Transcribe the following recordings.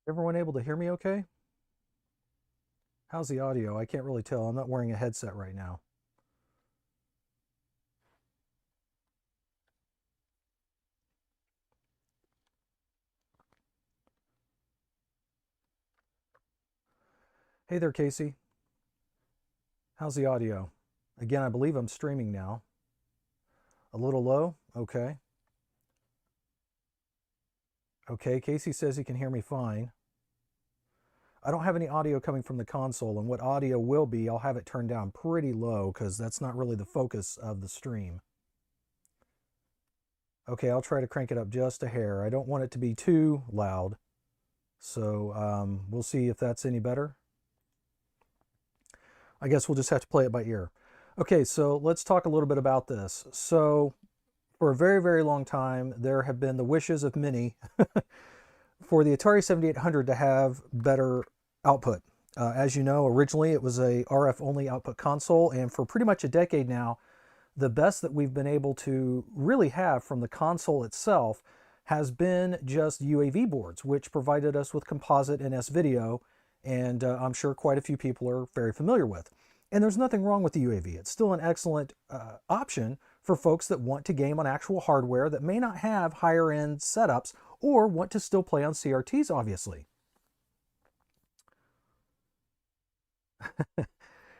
Everyone able to hear me okay? How's the audio? I can't really tell. I'm not wearing a headset right now. Hey there, Casey. How's the audio? Again, I believe I'm streaming now. A little low? Okay. Okay, Casey says he can hear me fine. I don't have any audio coming from the console, and what audio will be, I'll have it turned down pretty low because that's not really the focus of the stream. Okay, I'll try to crank it up just a hair. I don't want it to be too loud, so we'll see if that's any better. I guess we'll just have to play it by ear. Okay, so let's talk a little bit about this. So for a very, very long time, there have been the wishes of many for the Atari 7800 to have better output. As you know, originally it was a RF only output console, and for pretty much a decade now, the best that we've been able to really have from the console itself has been just UAV boards, which provided us with composite and S-video, and I'm sure quite a few people are very familiar with. And there's nothing wrong with the UAV. It's still an excellent option for folks that want to game on actual hardware that may not have higher end setups or want to still play on CRTs, obviously.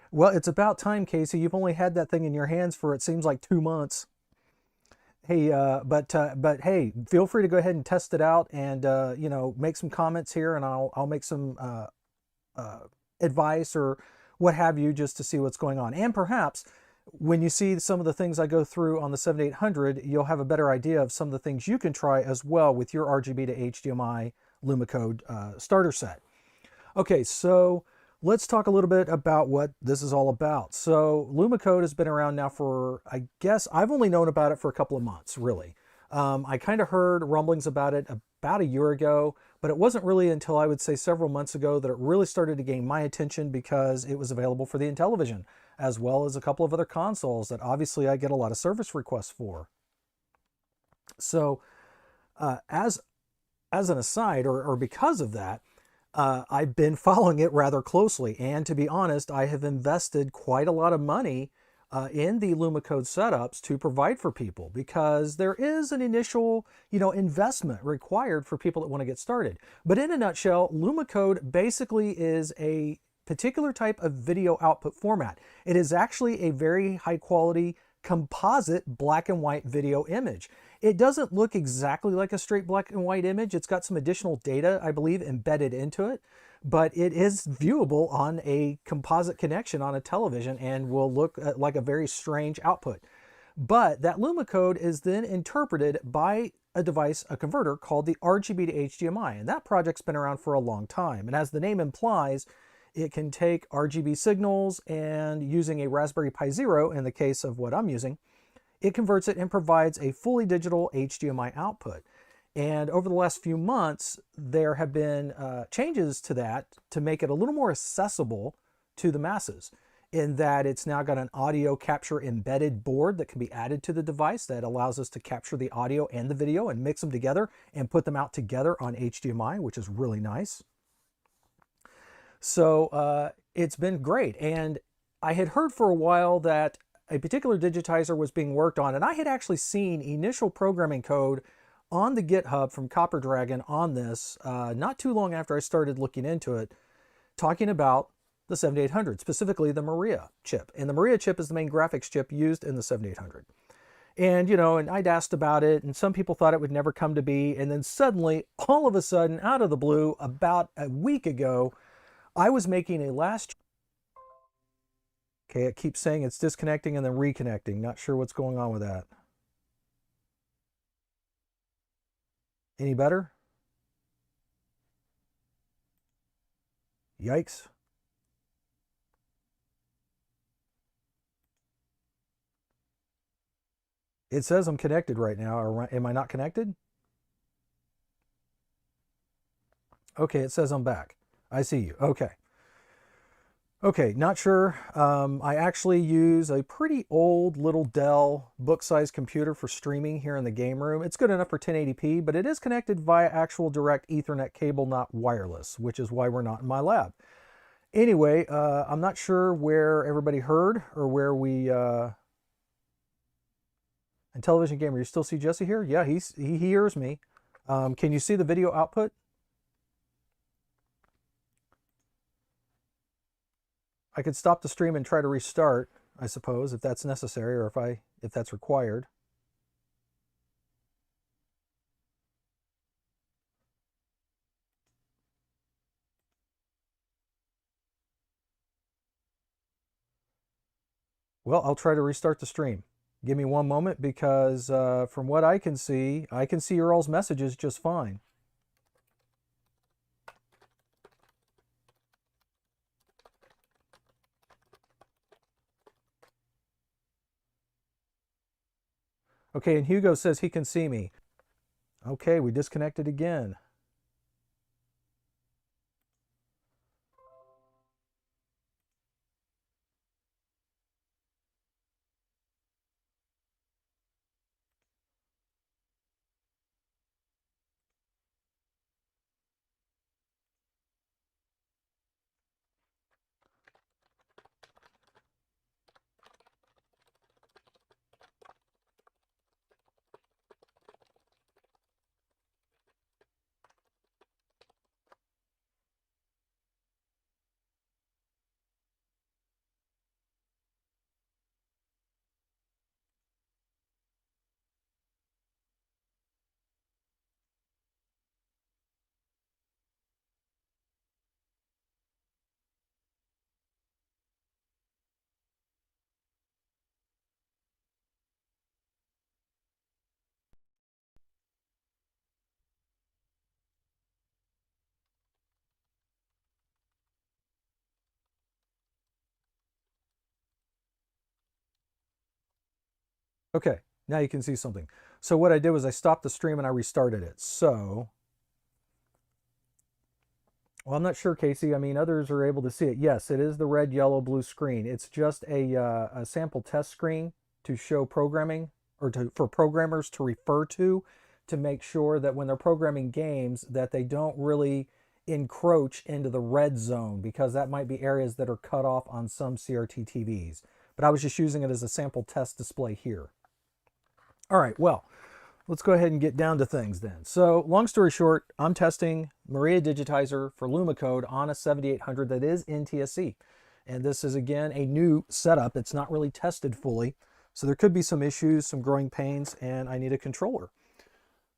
Well, it's about time, Casey. You've only had that thing in your hands for, it seems like, 2 months. Hey, but hey, feel free to go ahead and test it out, and make some comments here, and I'll make some advice or what have you, just to see what's going on. And perhaps when you see some of the things I go through on the 7800, you'll have a better idea of some of the things you can try as well with your RGB to HDMI Lumacode starter set. Okay, so let's talk a little bit about what this is all about. So Lumacode has been around now for, I guess, I've only known about it for a couple of months, really. I kind of heard rumblings about it about a year ago, but it wasn't really until I would say several months ago that it really started to gain my attention because it was available for the Intellivision, as well as a couple of other consoles that obviously I get a lot of service requests for. So as an aside, or because of that, I've been following it rather closely, and to be honest, I have invested quite a lot of money in the Lumacode setups to provide for people, because there is an initial, investment required for people that want to get started. But in a nutshell, Lumacode basically is a particular type of video output format. It is actually a very high quality composite black and white video image. It doesn't look exactly like a straight black and white image. It's got some additional data, I believe, embedded into it, but it is viewable on a composite connection on a television and will look like a very strange output. But that Lumacode is then interpreted by a device, a converter called the RGB to HDMI, and that project's been around for a long time. And as the name implies, it can take RGB signals, and using a Raspberry Pi Zero, in the case of what I'm using, it converts it and provides a fully digital HDMI output. And over the last few months, there have been changes to that to make it a little more accessible to the masses, in that it's now got an audio capture embedded board that can be added to the device that allows us to capture the audio and the video and mix them together and put them out together on HDMI, which is really nice. So it's been great. And I had heard for a while that a particular digitizer was being worked on, and I had actually seen initial programming code on the GitHub from Copper Dragon on this not too long after I started looking into it, talking about the 7800, specifically the Maria chip. And the Maria chip is the main graphics chip used in the 7800. And, and I'd asked about it, and some people thought it would never come to be. And then suddenly, all of a sudden, out of the blue, about a week ago, I was making a last... Okay, it keeps saying it's disconnecting and then reconnecting. Not sure what's going on with that. Any better? Yikes. It says I'm connected right now. Or am I not connected? Okay, it says I'm back. I see you. Okay. Okay, not sure. I actually use a pretty old little Dell book-sized computer for streaming here in the game room. It's good enough for 1080p, but it is connected via actual direct Ethernet cable, not wireless, which is why we're not in my lab. Anyway, I'm not sure where everybody heard or where we... And Television Gamer, you still see Jesse here? Yeah, he hears me. Can you see the video output? I could stop the stream and try to restart, I suppose, if that's necessary or if that's required. Well, I'll try to restart the stream. Give me one moment because from what I can see your all's messages just fine. Okay, and Hugo says he can see me. Okay, we disconnected again. Okay, now you can see something. So what I did was I stopped the stream and I restarted it. So, well, I'm not sure, Casey. I mean, others are able to see it. Yes, it is the red, yellow, blue screen. It's just a sample test screen to show programming or for programmers to refer to make sure that when they're programming games that they don't really encroach into the red zone because that might be areas that are cut off on some CRT TVs. But I was just using it as a sample test display here. All right, well, let's go ahead and get down to things then. So long story short, I'm testing Maria Digitizer for Lumacode on a 7800 that is NTSC. And this is, again, a new setup. It's not really tested fully. So there could be some issues, some growing pains, and I need a controller.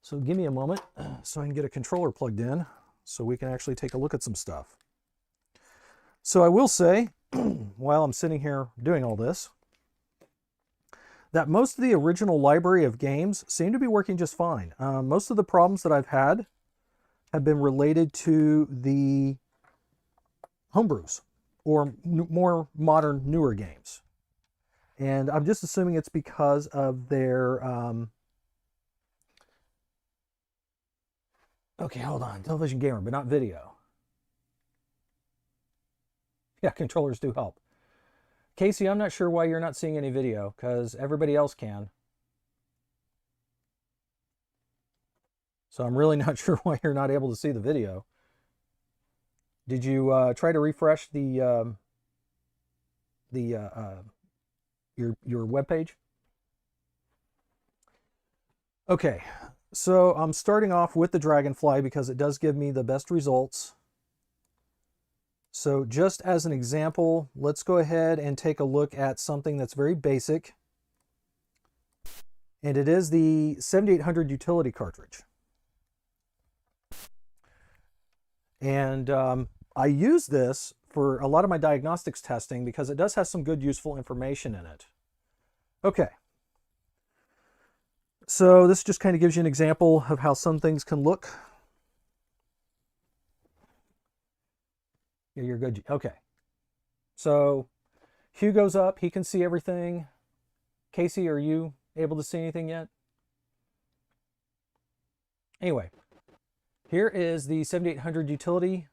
So give me a moment so I can get a controller plugged in so we can actually take a look at some stuff. So I will say, while I'm sitting here doing all this, that most of the original library of games seem to be working just fine. Most of the problems that I've had have been related to the homebrews or more modern, newer games. And I'm just assuming it's because of their... Okay, hold on. Television Gamer, but not video. Yeah, controllers do help. Casey, I'm not sure why you're not seeing any video, because everybody else can. So I'm really not sure why you're not able to see the video. Did you try to refresh your web page? Okay, so I'm starting off with the Dragonfly because it does give me the best results. So just as an example, let's go ahead and take a look at something that's very basic. And it is the 7800 utility cartridge. And I use this for a lot of my diagnostics testing because it does have some good useful information in it. Okay. So this just kind of gives you an example of how some things can look. Yeah, you're good. Okay. So Hugo's up. He can see everything. Casey, are you able to see anything yet? Anyway, here is the 7800 utility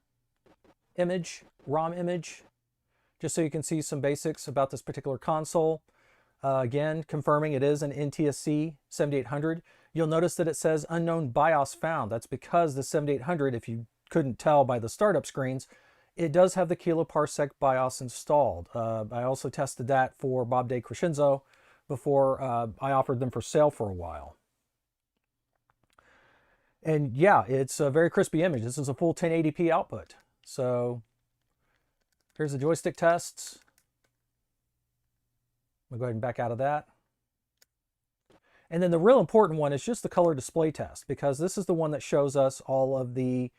image, ROM image, just so you can see some basics about this particular console. Again, confirming it is an NTSC 7800. You'll notice that it says unknown BIOS found. That's because the 7800, if you couldn't tell by the startup screens, it does have the kiloparsec BIOS installed. I also tested that for Bob Day Crescenzo before I offered them for sale for a while. And yeah, it's a very crispy image. This is a full 1080p output. So here's the joystick tests. We'll go ahead and back out of that. And then the real important one is just the color display test, because this is the one that shows us all of the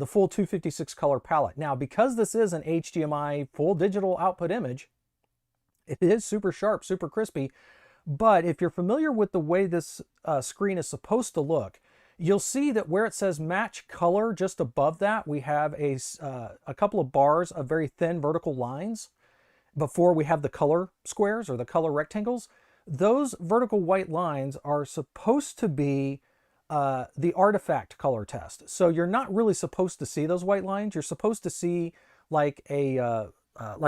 full 256 color palette. Now, because this is an HDMI full digital output image, it is super sharp, super crispy. But if you're familiar with the way this screen is supposed to look, you'll see that where it says match color, just above that, we have a couple of bars of very thin vertical lines before we have the color squares or the color rectangles. Those vertical white lines are supposed to be the artifact color test. So you're not really supposed to see those white lines. You're supposed to see like a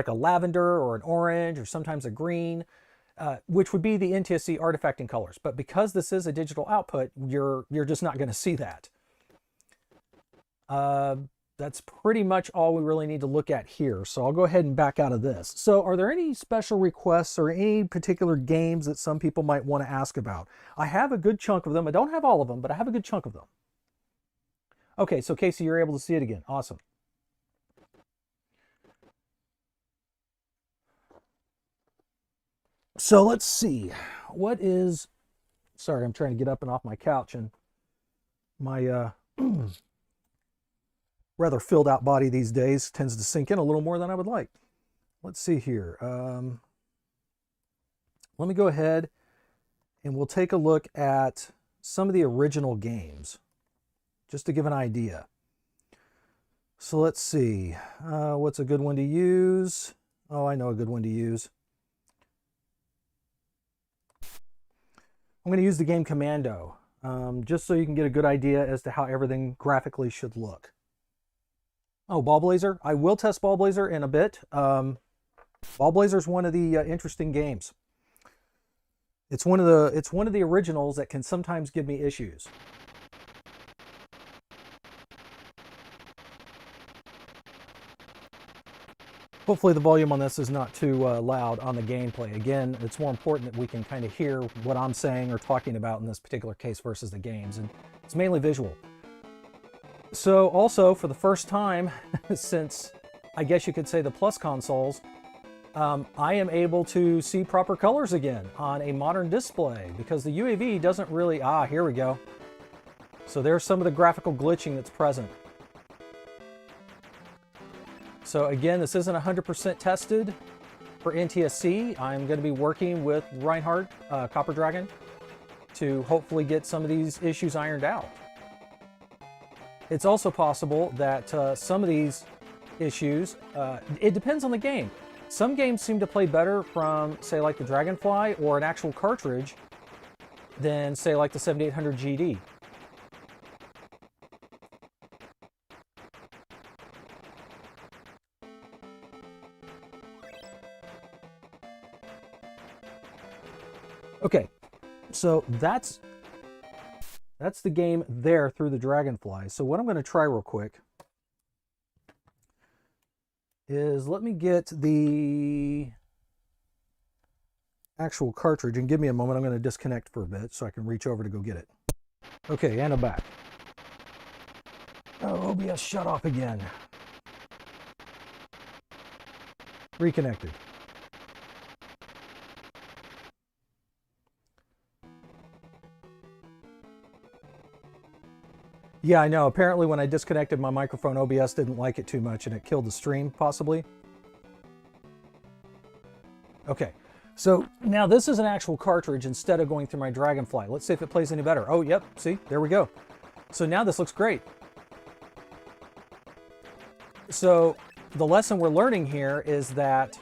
lavender or an orange or sometimes a green, which would be the NTSC artifacting colors. But because this is a digital output, you're just not going to see that. That's pretty much all we really need to look at here. So I'll go ahead and back out of this. So are there any special requests or any particular games that some people might want to ask about? I have a good chunk of them. I don't have all of them, but I have a good chunk of them. Okay, so Casey, you're able to see it again. Awesome. So let's see. What is... Sorry, I'm trying to get up and off my couch, and my... rather filled out body these days tends to sink in a little more than I would like. Let's see here. Let me go ahead and we'll take a look at some of the original games just to give an idea. So let's see. What's a good one to use? Oh, I know a good one to use. I'm going to use the game Commando, just so you can get a good idea as to how everything graphically should look. Oh, Ball Blazer. I will test Ball Blazer in a bit. Ball Blazer is one of the interesting games. It's one of the originals that can sometimes give me issues. Hopefully the volume on this is not too loud on the gameplay. Again, it's more important that we can kind of hear what I'm saying or talking about in this particular case versus the games, and it's mainly visual. So also, for the first time since, I guess you could say, the Plus consoles, I am able to see proper colors again on a modern display, because the UAV doesn't really... Ah, here we go. So there's some of the graphical glitching that's present. So again, this isn't 100% tested for NTSC. I'm going to be working with Reinhardt, Copper Dragon, to hopefully get some of these issues ironed out. It's also possible that some of these issues, it depends on the game. Some games seem to play better from, say, like the Dragonfly or an actual cartridge than, say, like the 7800 GD. Okay, so that's the game there through the Dragonfly. So what I'm going to try real quick is, let me get the actual cartridge, and give me a moment. I'm going to disconnect for a bit so I can reach over to go get it. Okay, and I'm back. Oh, OBS shut off again. Reconnected. Yeah, I know. Apparently when I disconnected my microphone, OBS didn't like it too much and it killed the stream, possibly. Okay, so now this is an actual cartridge instead of going through my Dragonfly. Let's see if it plays any better. Oh, yep, see, there we go. So now this looks great. So the lesson we're learning here is that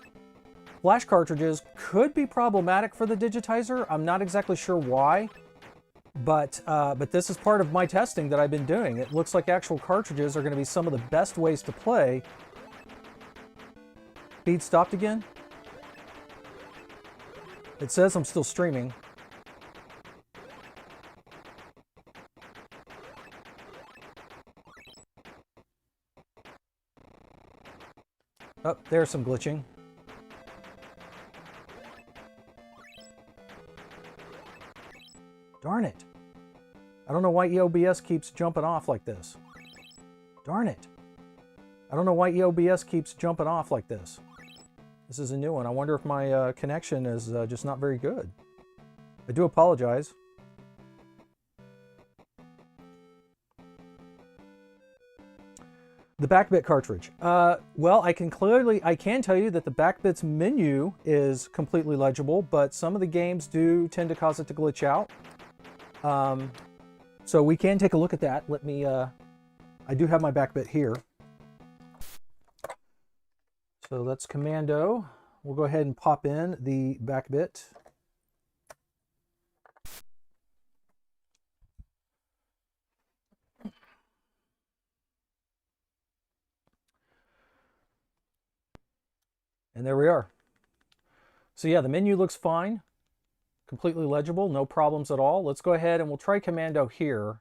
flash cartridges could be problematic for the Digitizer. I'm not exactly sure why. But this is part of my testing that I've been doing. It looks like actual cartridges are going to be some of the best ways to play Feed stopped again? It says I'm still streaming. Oh, there's some glitching. Darn it. I don't know why EOBS keeps jumping off like this. Darn it. I don't know why EOBS keeps jumping off like this. This is a new one. I wonder if my connection is just not very good. I do apologize. The backbit cartridge. Well, I can tell you that the backbit's menu is completely legible, but some of the games do tend to cause it to glitch out. So we can take a look at that. Let me, I do have my backbit here. So that's Commando. We'll go ahead and pop in the backbit. And there we are. So yeah, the menu looks fine. Completely legible, no problems at all. Let's go ahead and we'll try Commando here.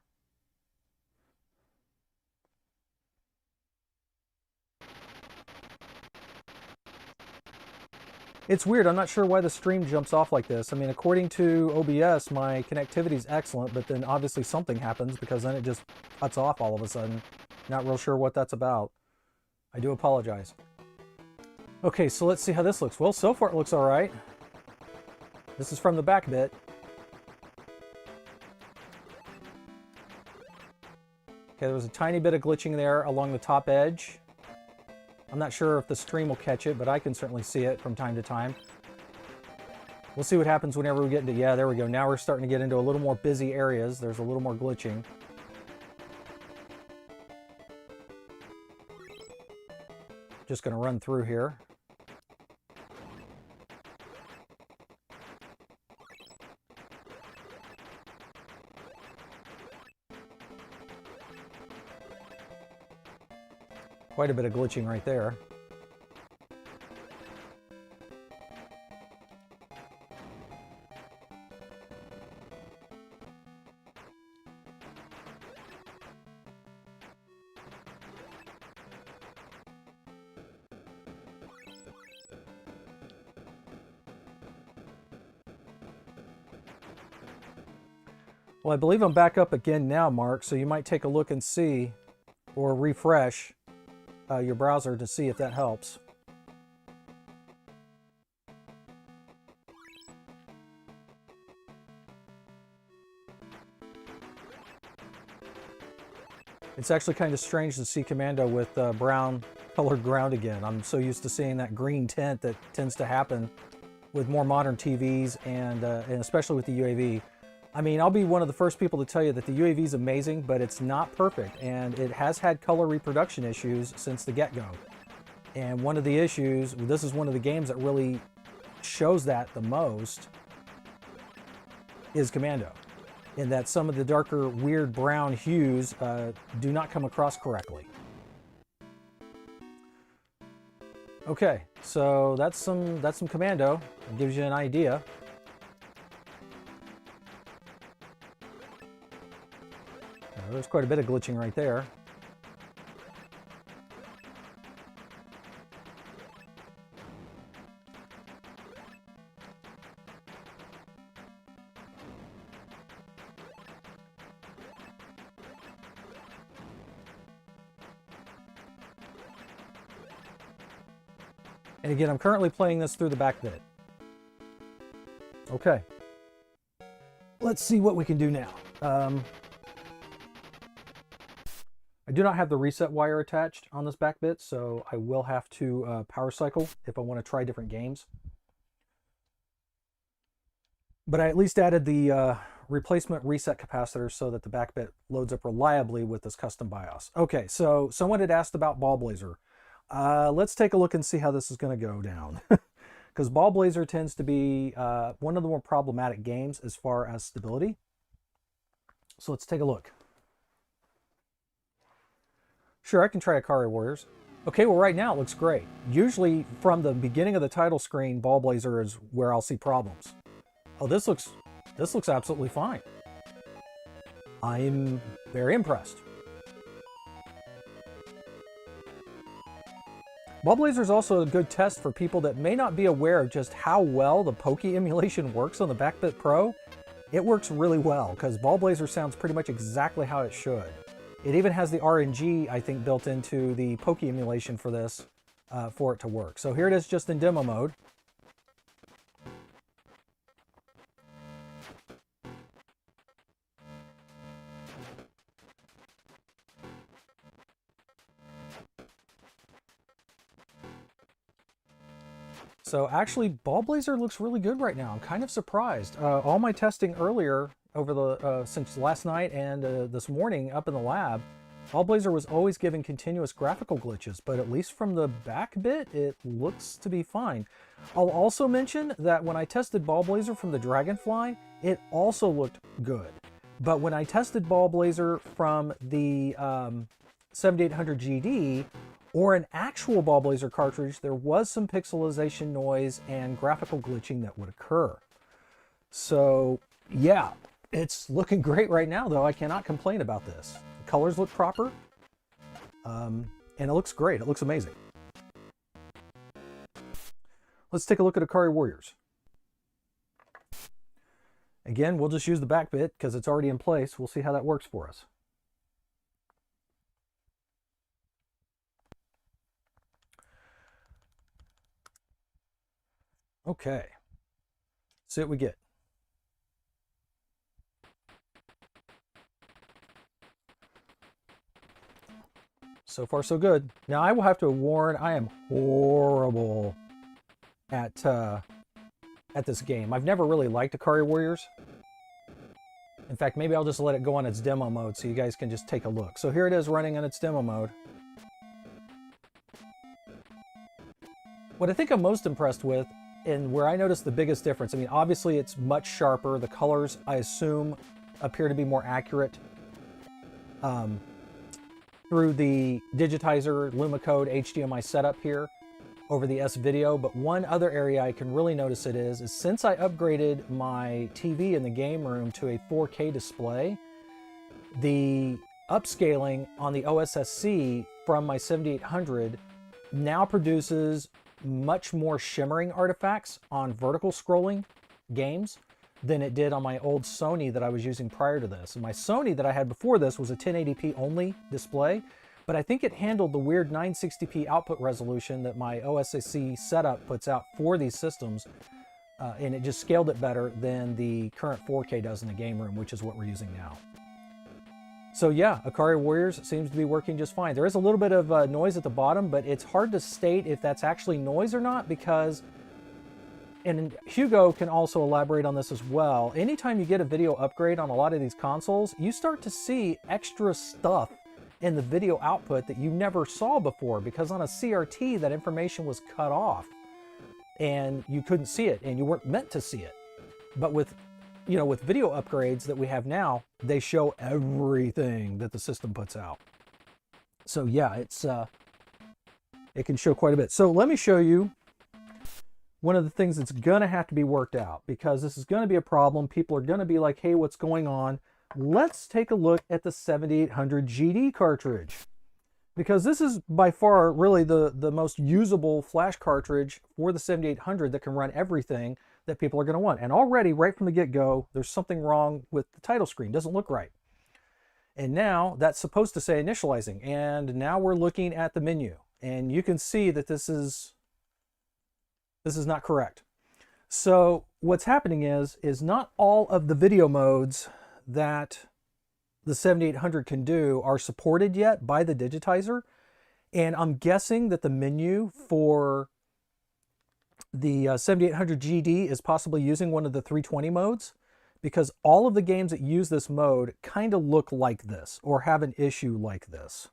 It's weird, I'm not sure why the stream jumps off like this. I mean, according to OBS, my connectivity is excellent, but then obviously something happens because then it just cuts off all of a sudden. Not real sure what that's about. I do apologize. Okay, so let's see how this looks. Well, so far it looks all right. This is from the back bit. Okay, there was a tiny bit of glitching there along the top edge. I'm not sure if the stream will catch it, but I can certainly see it from time to time. We'll see what happens whenever we get into, yeah, there we go. Now we're starting to get into a little more busy areas. There's a little more glitching. Just going to run through here. Quite a bit of glitching right there. Well, I believe I'm back up again now, Mark, so you might take a look and see, or refresh your browser to see if that helps. It's actually kind of strange to see Commando with brown colored ground again. I'm so used to seeing that green tint that tends to happen with more modern TVs and especially with the UAV. I mean, I'll be one of the first people to tell you that the UAV is amazing, but it's not perfect, and it has had color reproduction issues since the get-go. And one of the issues, this is one of the games that really shows that the most, is Commando, in that some of the darker, weird brown hues do not come across correctly. Okay, so that's some Commando. It gives you an idea. There's quite a bit of glitching right there. And again, I'm currently playing this through the back bit. Okay. Let's see what we can do now. I do not have the reset wire attached on this back bit, so I will have to power cycle if I want to try different games. But I at least added the replacement reset capacitor so that the back bit loads up reliably with this custom BIOS. Okay, so someone had asked about Ball Blazer. Let's take a look and see how this is going to go down. Because Ball Blazer tends to be one of the more problematic games as far as stability. So let's take a look. Sure, I can try Atari Warriors. Okay, well right now it looks great. Usually from the beginning of the title screen, Ballblazer is where I'll see problems. Oh, this looks absolutely fine. I'm very impressed. Ballblazer is also a good test for people that may not be aware of just how well the Pokey emulation works on the BackBit Pro. It works really well because Ballblazer sounds pretty much exactly how it should. It even has the RNG, I think, built into the Pokey emulation for this, for it to work. So here it is just in demo mode. So actually, Ballblazer looks really good right now. I'm kind of surprised. All my testing earlier over the since last night and this morning up in the lab, Ballblazer was always giving continuous graphical glitches, but at least from the back bit, it looks to be fine. I'll also mention that when I tested Ballblazer from the Dragonfly, it also looked good. But when I tested Ballblazer from the 7800 GD, or an actual Ballblazer cartridge, there was some pixelization noise and graphical glitching that would occur. So yeah, it's looking great right now though. I cannot complain about this. The colors look proper, and it looks great. It looks amazing. Let's take a look at Atari Warriors. Again, we'll just use the back bit because it's already in place. We'll see how that works for us. Okay, see what we get. So far, so good. Now, I will have to warn, I am horrible at this game. I've never really liked Atari Warriors. In fact, maybe I'll just let it go on its demo mode so you guys can just take a look. So here it is running on its demo mode. What I think I'm most impressed with, and where I noticed the biggest difference, I mean, obviously it's much sharper. The colors, I assume, appear to be more accurate through the Digitizer Lumacode HDMI setup here over the S-Video. But one other area I can really notice it is since I upgraded my TV in the game room to a 4K display, the upscaling on the OSSC from my 7800 now produces much more shimmering artifacts on vertical scrolling games than it did on my old Sony that I was using prior to this. And my Sony that I had before this was a 1080p only display, but I think it handled the weird 960p output resolution that my OSSC setup puts out for these systems, and it just scaled it better than the current 4K does in the game room, which is what we're using now. So yeah, Atari Warriors seems to be working just fine. There is a little bit of noise at the bottom, but it's hard to state if that's actually noise or not because, and Hugo can also elaborate on this as well, anytime you get a video upgrade on a lot of these consoles, you start to see extra stuff in the video output that you never saw before, because on a CRT that information was cut off and you couldn't see it and you weren't meant to see it. But with video upgrades that we have now, they show everything that the system puts out. So yeah, it can show quite a bit. So let me show you one of the things that's gonna have to be worked out, because this is gonna be a problem. People are gonna be like, hey, what's going on? Let's take a look at the 7800 GD cartridge, because this is by far really the most usable flash cartridge for the 7800 that can run everything that people are going to want. And already right from the get-go, there's something wrong with the title screen. It doesn't look right. And now that's supposed to say initializing. And now we're looking at the menu, and you can see that this is not correct. So what's happening is not all of the video modes that the 7800 can do are supported yet by the Digitizer. And I'm guessing that the menu for the 7800 GD is possibly using one of the 320 modes, because all of the games that use this mode kind of look like this or have an issue like this.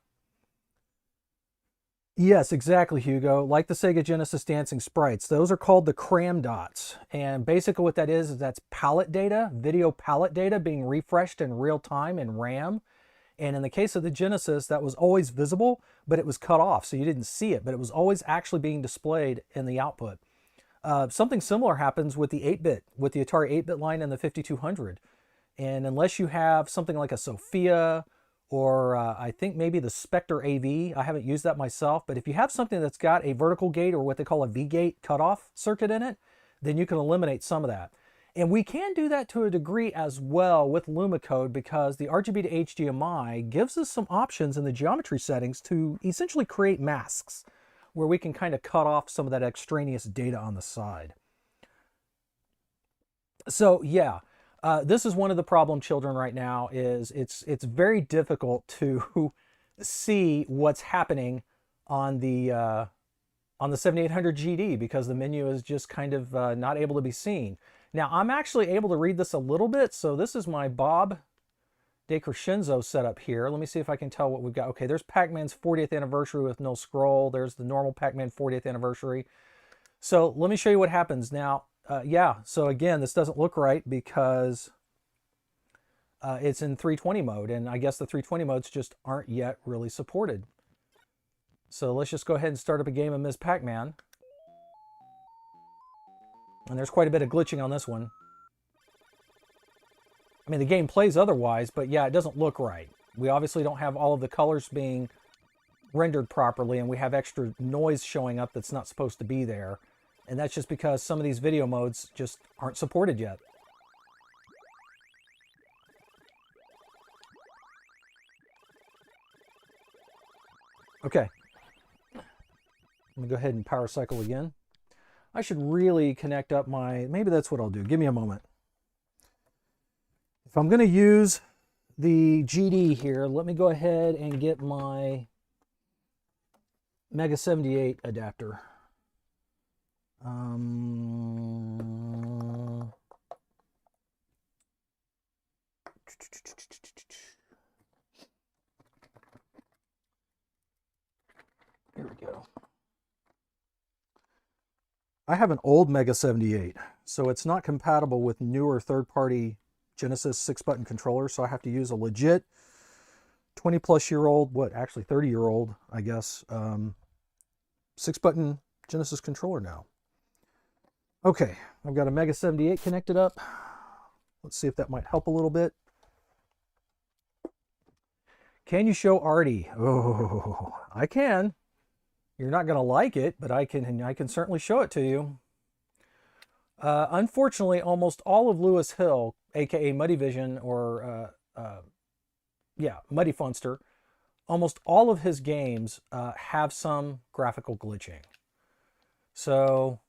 Yes, exactly, Hugo. Like the Sega Genesis dancing sprites. Those are called the cram dots. And basically what that is that's palette data, video palette data being refreshed in real time in RAM. And in the case of the Genesis, that was always visible, but it was cut off, so you didn't see it, but it was always actually being displayed in the output. Something similar happens with the 8-bit, with the Atari 8-bit line and the 5200. And unless you have something like a Sophia, or I think maybe the Spectre AV, I haven't used that myself, but if you have something that's got a vertical gate or what they call a V-gate cutoff circuit in it, then you can eliminate some of that. And we can do that to a degree as well with Lumacode, because the RGB to HDMI gives us some options in the geometry settings to essentially create masks, where we can kind of cut off some of that extraneous data on the side. So yeah, this is one of the problem children right now. Is it's very difficult to see what's happening on the 7800 GD, because the menu is just kind of not able to be seen. Now I'm actually able to read this a little bit. So this is my Bob Decrescenzo setup here. Let me see if I can tell what we've got. Okay, there's Pac-Man's 40th anniversary with no scroll. There's the normal Pac-Man 40th anniversary. So let me show you what happens now. Yeah, so again, this doesn't look right because it's in 320 mode, and I guess the 320 modes just aren't yet really supported. So let's just go ahead and start up a game of Ms. Pac-Man. And there's quite a bit of glitching on this one. I mean, the game plays otherwise, but yeah, it doesn't look right. We obviously don't have all of the colors being rendered properly, and we have extra noise showing up that's not supposed to be there. And that's just because some of these video modes just aren't supported yet. Okay. Let me go ahead and power cycle again. I should really connect up my, maybe that's what I'll do. Give me a moment. If I'm going to use the GD here, let me go ahead and get my Mega 78 adapter. Here we go. I have an old Mega 78, so it's not compatible with newer third-party Genesis 6-button controllers, so I have to use a legit 20-plus-year-old, actually 30-year-old, I guess, 6-button Genesis controller now. Okay, I've got a Mega 78 connected up. Let's see if that might help a little bit. Can you show Artie? Oh, I can. You're not going to like it, but I can certainly show it to you. Unfortunately, almost all of Lewis Hill, aka Muddy Vision, or yeah, Muddy Funster, almost all of his games have some graphical glitching. So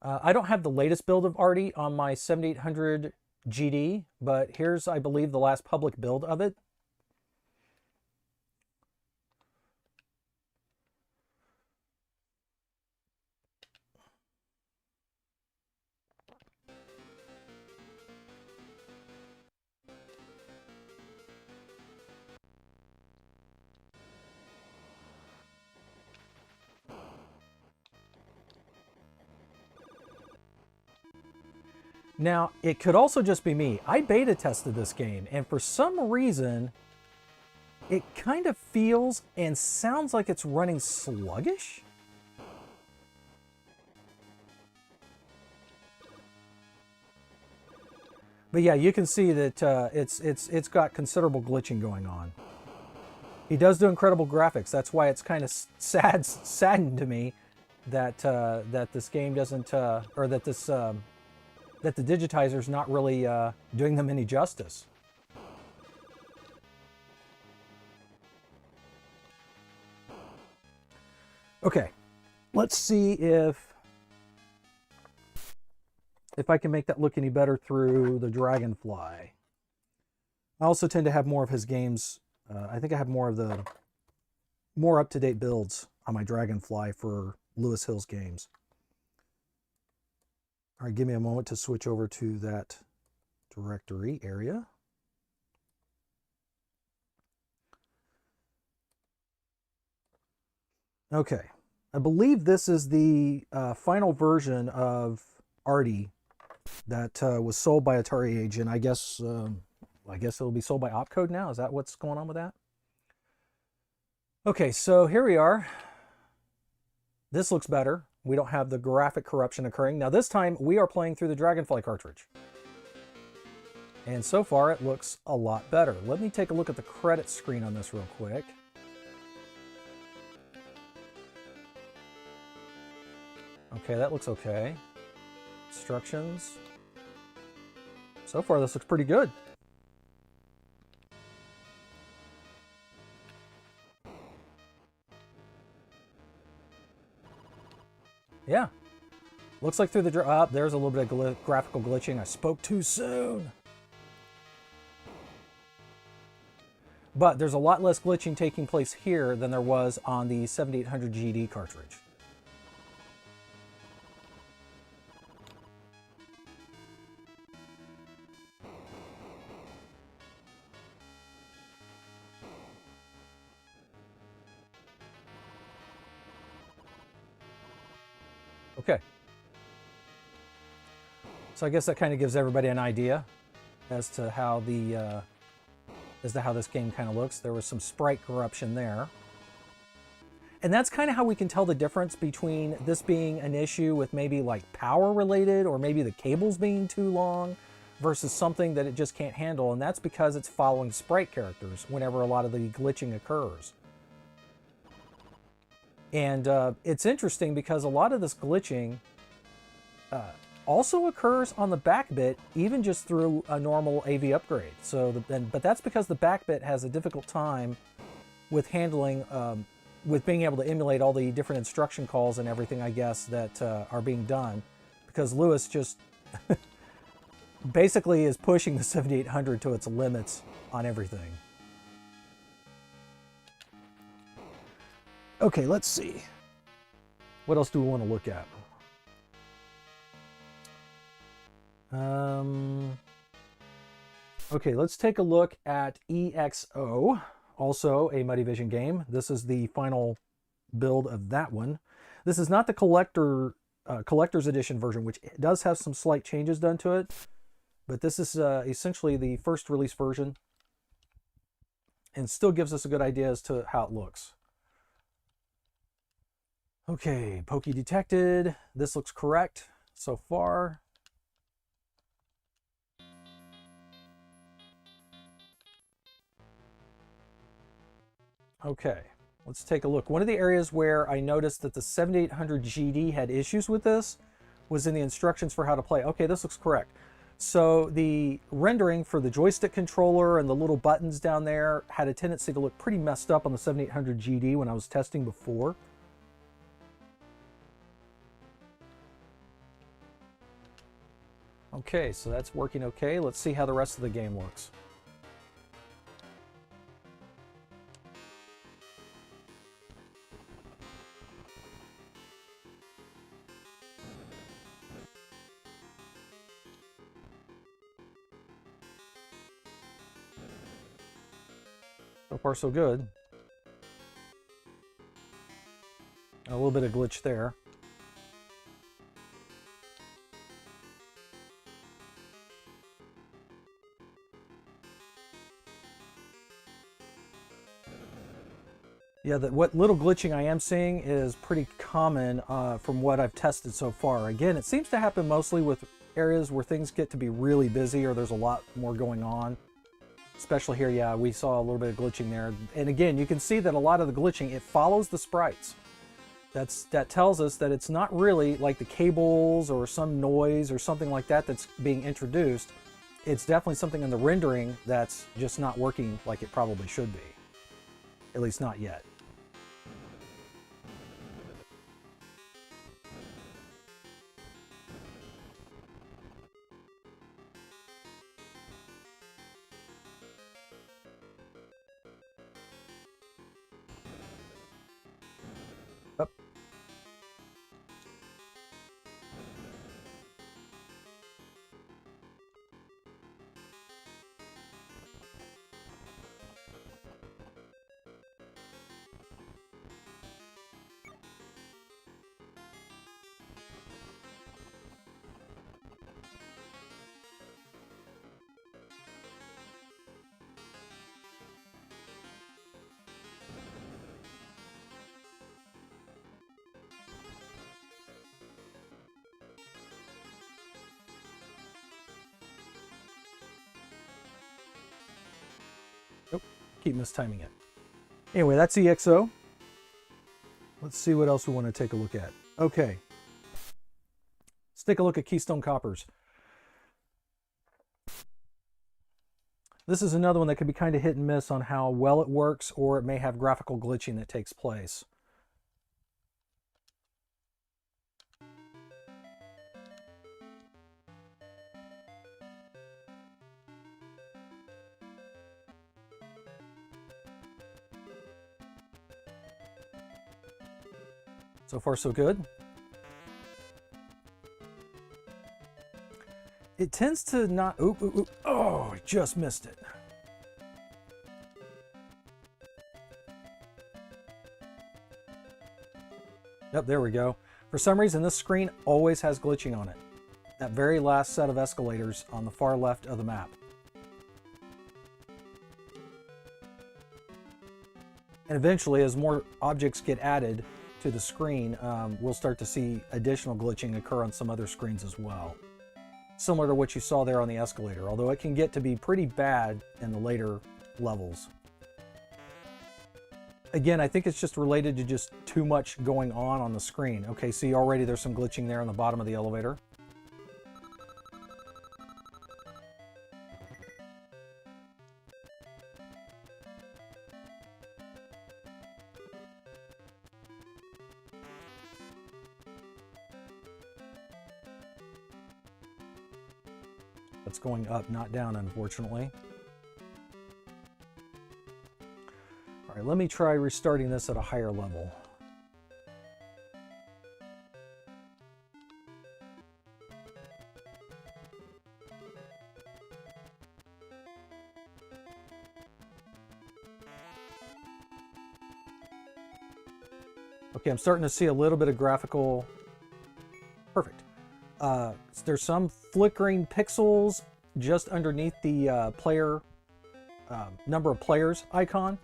I don't have the latest build of Artie on my 7800 GD, but here's, I believe, the last public build of it. Now, it could also just be me. I beta tested this game, and for some reason, it kind of feels and sounds like it's running sluggish. But yeah, you can see that it's got considerable glitching going on. He does do incredible graphics. That's why it's kind of saddened to me that that this game doesn't, or that this that the Digitizer's not really doing them any justice. Okay, let's see if I can make that look any better through the Dragonfly. I also tend to have more of his games. I think I have more of the more up-to-date builds on my Dragonfly for Lewis Hill's games. All right, give me a moment to switch over to that directory area. Okay, I believe this is the final version of Artie that was sold by Atari Age in, I guess, I guess it'll be sold by opcode now. Is that what's going on with that? Okay, so here we are. This looks better. We don't have the graphic corruption occurring. Now this time we are playing through the Dragonfly cartridge. And so far it looks a lot better. Let me take a look at the credit screen on this real quick. Okay, that looks okay. Instructions. So far this looks pretty good. Yeah. Looks like through the there's a little bit of graphical glitching. I spoke too soon. But there's a lot less glitching taking place here than there was on the 7800 GD cartridge. Okay. So I guess that kind of gives everybody an idea as to how this game kind of looks. There was some sprite corruption there. And that's kind of how we can tell the difference between this being an issue with maybe like power related, or maybe the cables being too long, versus something that it just can't handle. And that's because it's following sprite characters whenever a lot of the glitching occurs. And it's interesting because a lot of this glitching also occurs on the back bit, even just through a normal AV upgrade. So, but that's because the back bit has a difficult time with handling, with being able to emulate all the different instruction calls and everything, I guess, that are being done. Because Lewis just basically is pushing the 7800 to its limits on everything. Okay, let's see. What else do we want to look at? Okay, let's take a look at EXO, also a Muddy Vision game. This is the final build of that one. This is not the collector's edition version, which does have some slight changes done to it, but this is essentially the first release version, and still gives us a good idea as to how it looks. Okay, Pokey detected. This looks correct so far. Okay, let's take a look. One of the areas where I noticed that the 7800 GD had issues with this was in the instructions for how to play. Okay, this looks correct. So the rendering for the joystick controller and the little buttons down there had a tendency to look pretty messed up on the 7800 GD when I was testing before. Okay, so that's working okay. Let's see how the rest of the game looks. So far, so good. A little bit of glitch there. Yeah, what little glitching I am seeing is pretty common from what I've tested so far. Again, it seems to happen mostly with areas where things get to be really busy or there's a lot more going on. Especially here, yeah, we saw a little bit of glitching there. And again, you can see that a lot of the glitching, it follows the sprites. That tells us that it's not really like the cables or some noise or something like that that's being introduced. It's definitely something in the rendering that's just not working like it probably should be. At least not yet. Up. Keep mistiming it. Anyway, that's EXO. Let's see what else we want to take a look at. Okay. Let's take a look at Keystone Coppers. This is another one that could be kind of hit and miss on how well it works, or it may have graphical glitching that takes place. So far, so good. It tends to not... Oh, I just missed it. Yep, there we go. For some reason, this screen always has glitching on it. That very last set of escalators on the far left of the map. And eventually, as more objects get added to the screen, we'll start to see additional glitching occur on some other screens as well. Similar to what you saw there on the escalator, although it can get to be pretty bad in the later levels. Again, I think it's just related to just too much going on the screen. Okay, see already there's some glitching there on the bottom of the elevator. It's going up, not down, unfortunately. All right, let me try restarting this at a higher level. Okay, I'm starting to see a little bit of graphical. Perfect. There's some flickering pixels just underneath the player number of players icon.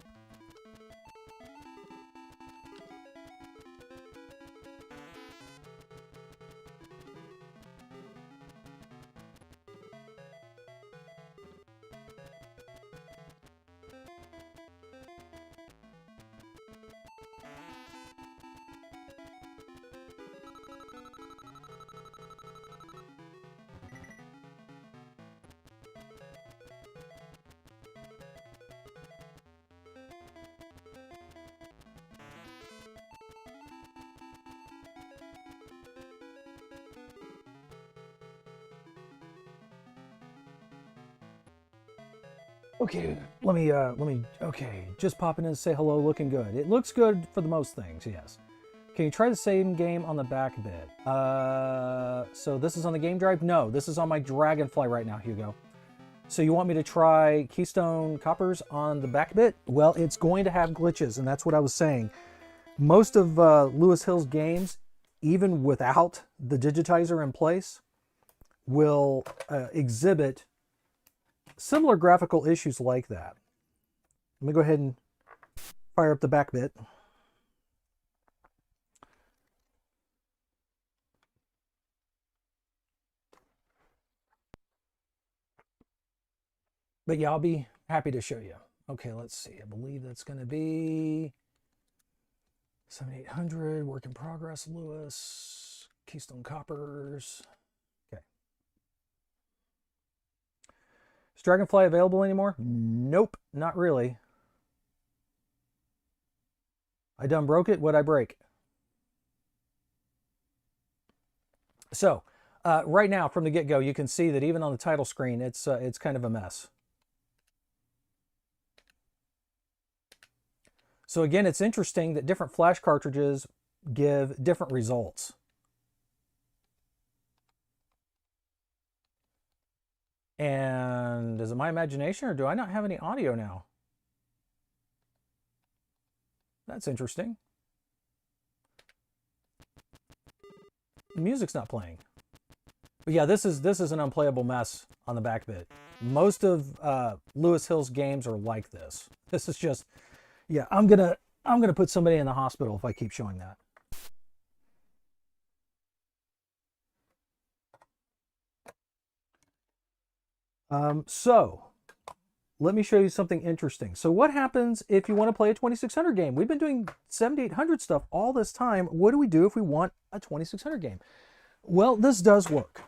Okay, okay, just popping in to say hello, looking good. It looks good for the most things, yes. Can you try the same game on the back bit? So this is on the game drive? No, this is on my Dragonfly right now, Hugo. So you want me to try Keystone Coppers on the back bit? Well, it's going to have glitches, and that's what I was saying. Most of Lewis Hill's games, even without the digitizer in place, will exhibit similar graphical issues like that. Let me go ahead and fire up the back bit. But yeah, I'll be happy to show you. Okay, let's see. I believe that's going to be 7800, work in progress, Lewis, Keystone Coppers. Okay. Is Dragonfly available anymore? Nope, not really. I done broke it. What'd I break? So, right now, from the get-go, you can see that even on the title screen, it's kind of a mess. So again, it's interesting that different flash cartridges give different results. And is it my imagination, or do I not have any audio now? That's interesting. The music's not playing. But yeah, this is an unplayable mess on the back bit. Most of Lewis Hill's games are like this. This is just, yeah, I'm gonna put somebody in the hospital if I keep showing that. So let me show you something interesting. So what happens if you want to play a 2600 game? We've been doing 7800 stuff all this time. What do we do if we want a 2600 game? Well, this does work.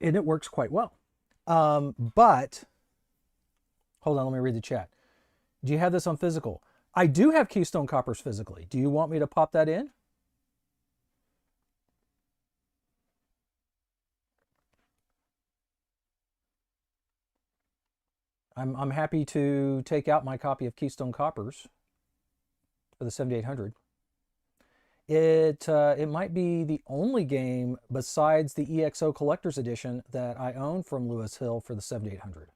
And it works quite well. But, hold on, let me read the chat. Do you have this on physical? I do have Keystone Coppers physically. Do you want me to pop that in? I'm happy to take out my copy of Keystone Coppers for the 7800. It might be the only game besides the EXO Collector's Edition that I own from Lewis Hill for the 7800.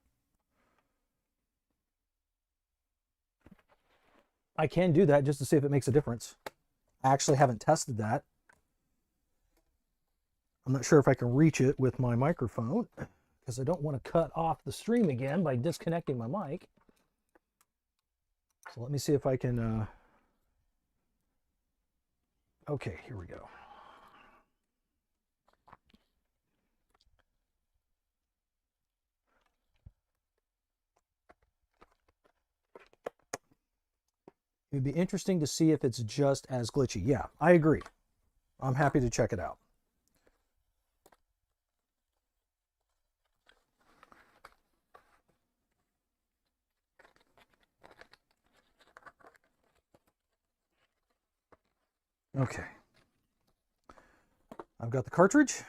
I can do that just to see if it makes a difference. I actually haven't tested that. I'm not sure if I can reach it with my microphone, because I don't want to cut off the stream again by disconnecting my mic. So let me see if I can... Okay, here we go. It'd be interesting to see if it's just as glitchy. Yeah, I agree. I'm happy to check it out. Okay. I've got the cartridge.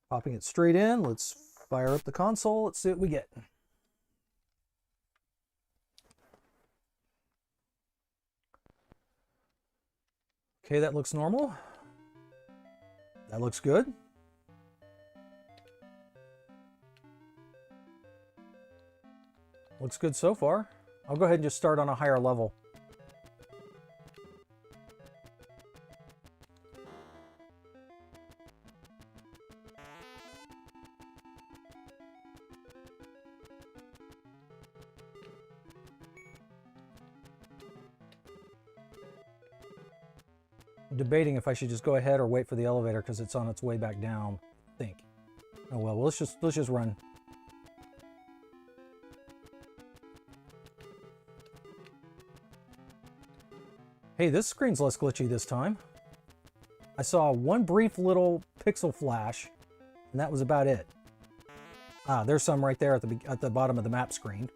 Popping it straight in. Let's fire up the console. Let's see what we get. Okay, that looks normal. That looks good. Looks good so far. I'll go ahead and just start on a higher level. I'm debating if I should just go ahead or wait for the elevator because it's on its way back down, I think. Oh well, let's just run. Hey, this screen's less glitchy this time. I saw one brief little pixel flash, and that was about it. Ah, there's some right there at the bottom of the map screen.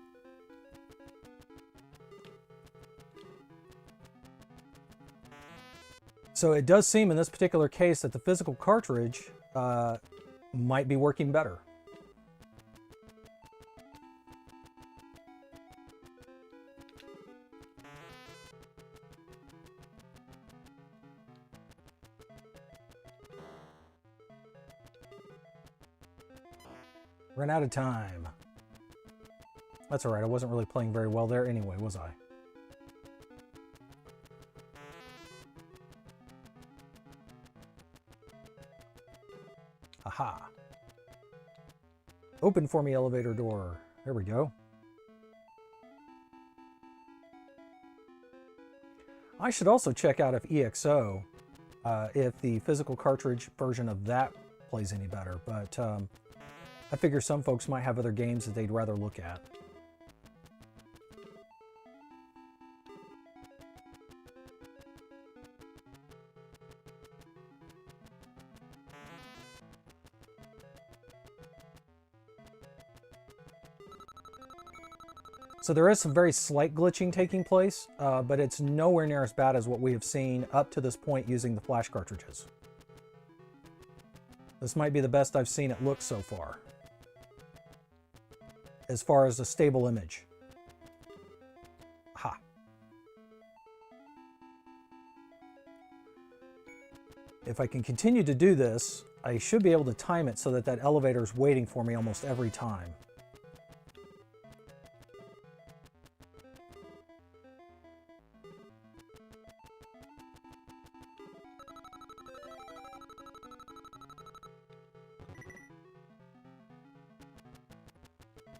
So it does seem in this particular case that the physical cartridge might be working better. Ran out of time. That's all right. I wasn't really playing very well there anyway, was I? Aha. Open for me, elevator door. There we go. I should also check out if EXO, if the physical cartridge version of that plays any better, but I figure some folks might have other games that they'd rather look at. So there is some very slight glitching taking place, but it's nowhere near as bad as what we have seen up to this point using the flash cartridges. This might be the best I've seen it look so far, as far as a stable image. Ha. If I can continue to do this, I should be able to time it so that that elevator is waiting for me almost every time.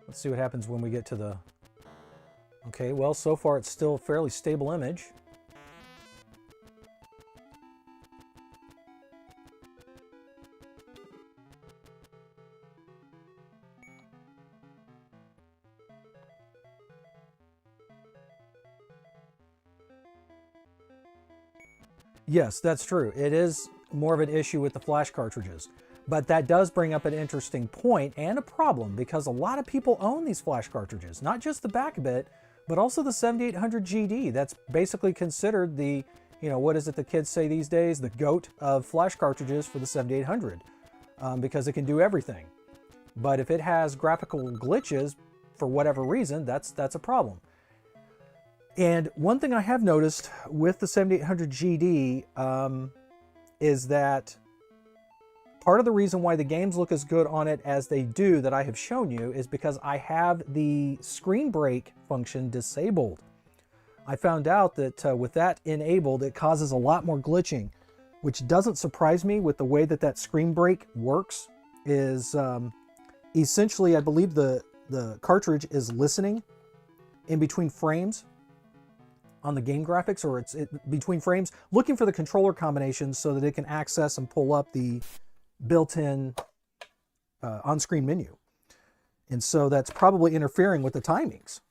Let's see what happens when we get to the... Okay, well, so far it's still a fairly stable image. Yes, that's true. It is more of an issue with the flash cartridges. But that does bring up an interesting point and a problem, because a lot of people own these flash cartridges, not just the back bit, but also the 7800 GD. That's basically considered the, what is it the kids say these days? The GOAT of flash cartridges for the 7800, because it can do everything. But if it has graphical glitches, for whatever reason, that's a problem. And one thing I have noticed with the 7800 GD is that part of the reason why the games look as good on it as they do that I have shown you is because I have the screen break function disabled. I found out that with that enabled, it causes a lot more glitching, which doesn't surprise me with the way that that screen break works. Is essentially, I believe the cartridge is listening in between frames on the game graphics, or it's between frames, looking for the controller combinations so that it can access and pull up the built-in on-screen menu. And so that's probably interfering with the timings,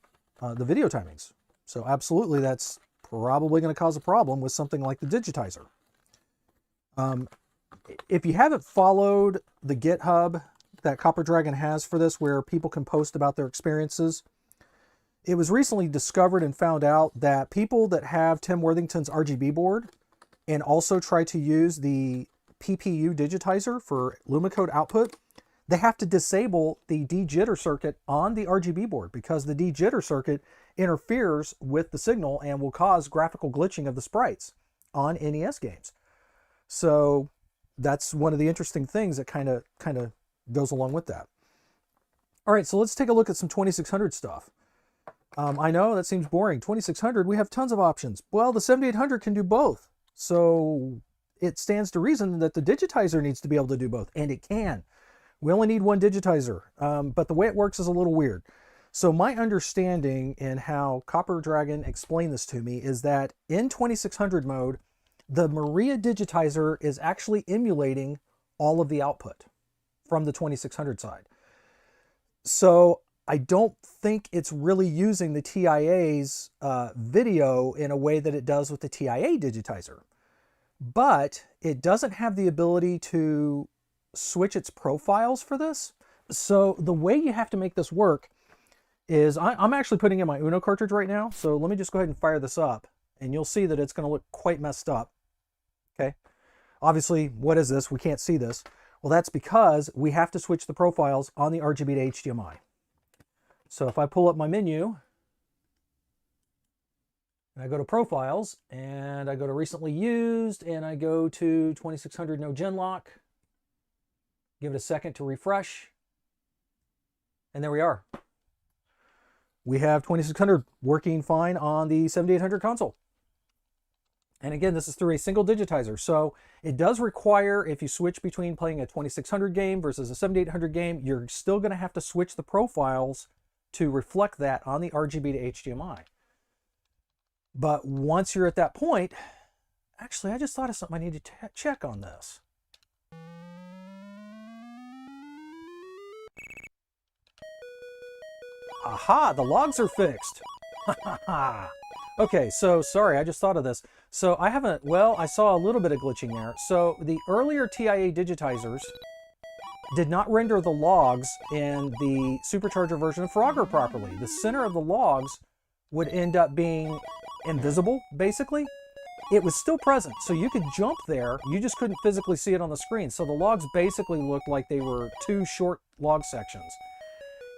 the video timings. So absolutely, that's probably going to cause a problem with something like the Digitizer. If you haven't followed the GitHub that Copper Dragon has for this, where people can post about their experiences, it was recently discovered and found out that people that have Tim Worthington's RGB board and also try to use the PPU digitizer for Lumacode output, they have to disable the de-jitter circuit on the RGB board, because the de-jitter circuit interferes with the signal and will cause graphical glitching of the sprites on NES games. So that's one of the interesting things that kind of goes along with that. All right, so let's take a look at some 2600 stuff. I know that seems boring. 2600, we have tons of options. Well, the 7800 can do both. So it stands to reason that the Digitizer needs to be able to do both, and it can. We only need one Digitizer, but the way it works is a little weird. So my understanding and how Copper Dragon explained this to me is that in 2600 mode, the Maria Digitizer is actually emulating all of the output from the 2600 side. So I don't think it's really using the TIA's video in a way that it does with the TIA Digitizer. But it doesn't have the ability to switch its profiles for this. So the way you have to make this work is, I'm actually putting in my Uno cartridge right now. So let me just go ahead and fire this up, and you'll see that it's going to look quite messed up. Okay. Obviously, what is this? We can't see this. Well, that's because we have to switch the profiles on the RGB to HDMI. So if I pull up my menu, and I go to Profiles, and I go to Recently Used, and I go to 2600 No Genlock, give it a second to refresh, and there we are. We have 2600 working fine on the 7800 console. And again, this is through a single digitizer. So it does require, if you switch between playing a 2600 game versus a 7800 game, you're still going to have to switch the profiles to reflect that on the RGB to HDMI. But once you're at that point, actually, I just thought of something I need to check on this. Aha, the logs are fixed. Okay, so sorry, I just thought of this. So I haven't, well, I saw a little bit of glitching there. So the earlier TIA digitizers did not render the logs in the supercharger version of Frogger properly. The center of the logs would end up being invisible, basically. It was still present, so you could jump there, you just couldn't physically see it on the screen. So the logs basically looked like they were two short log sections.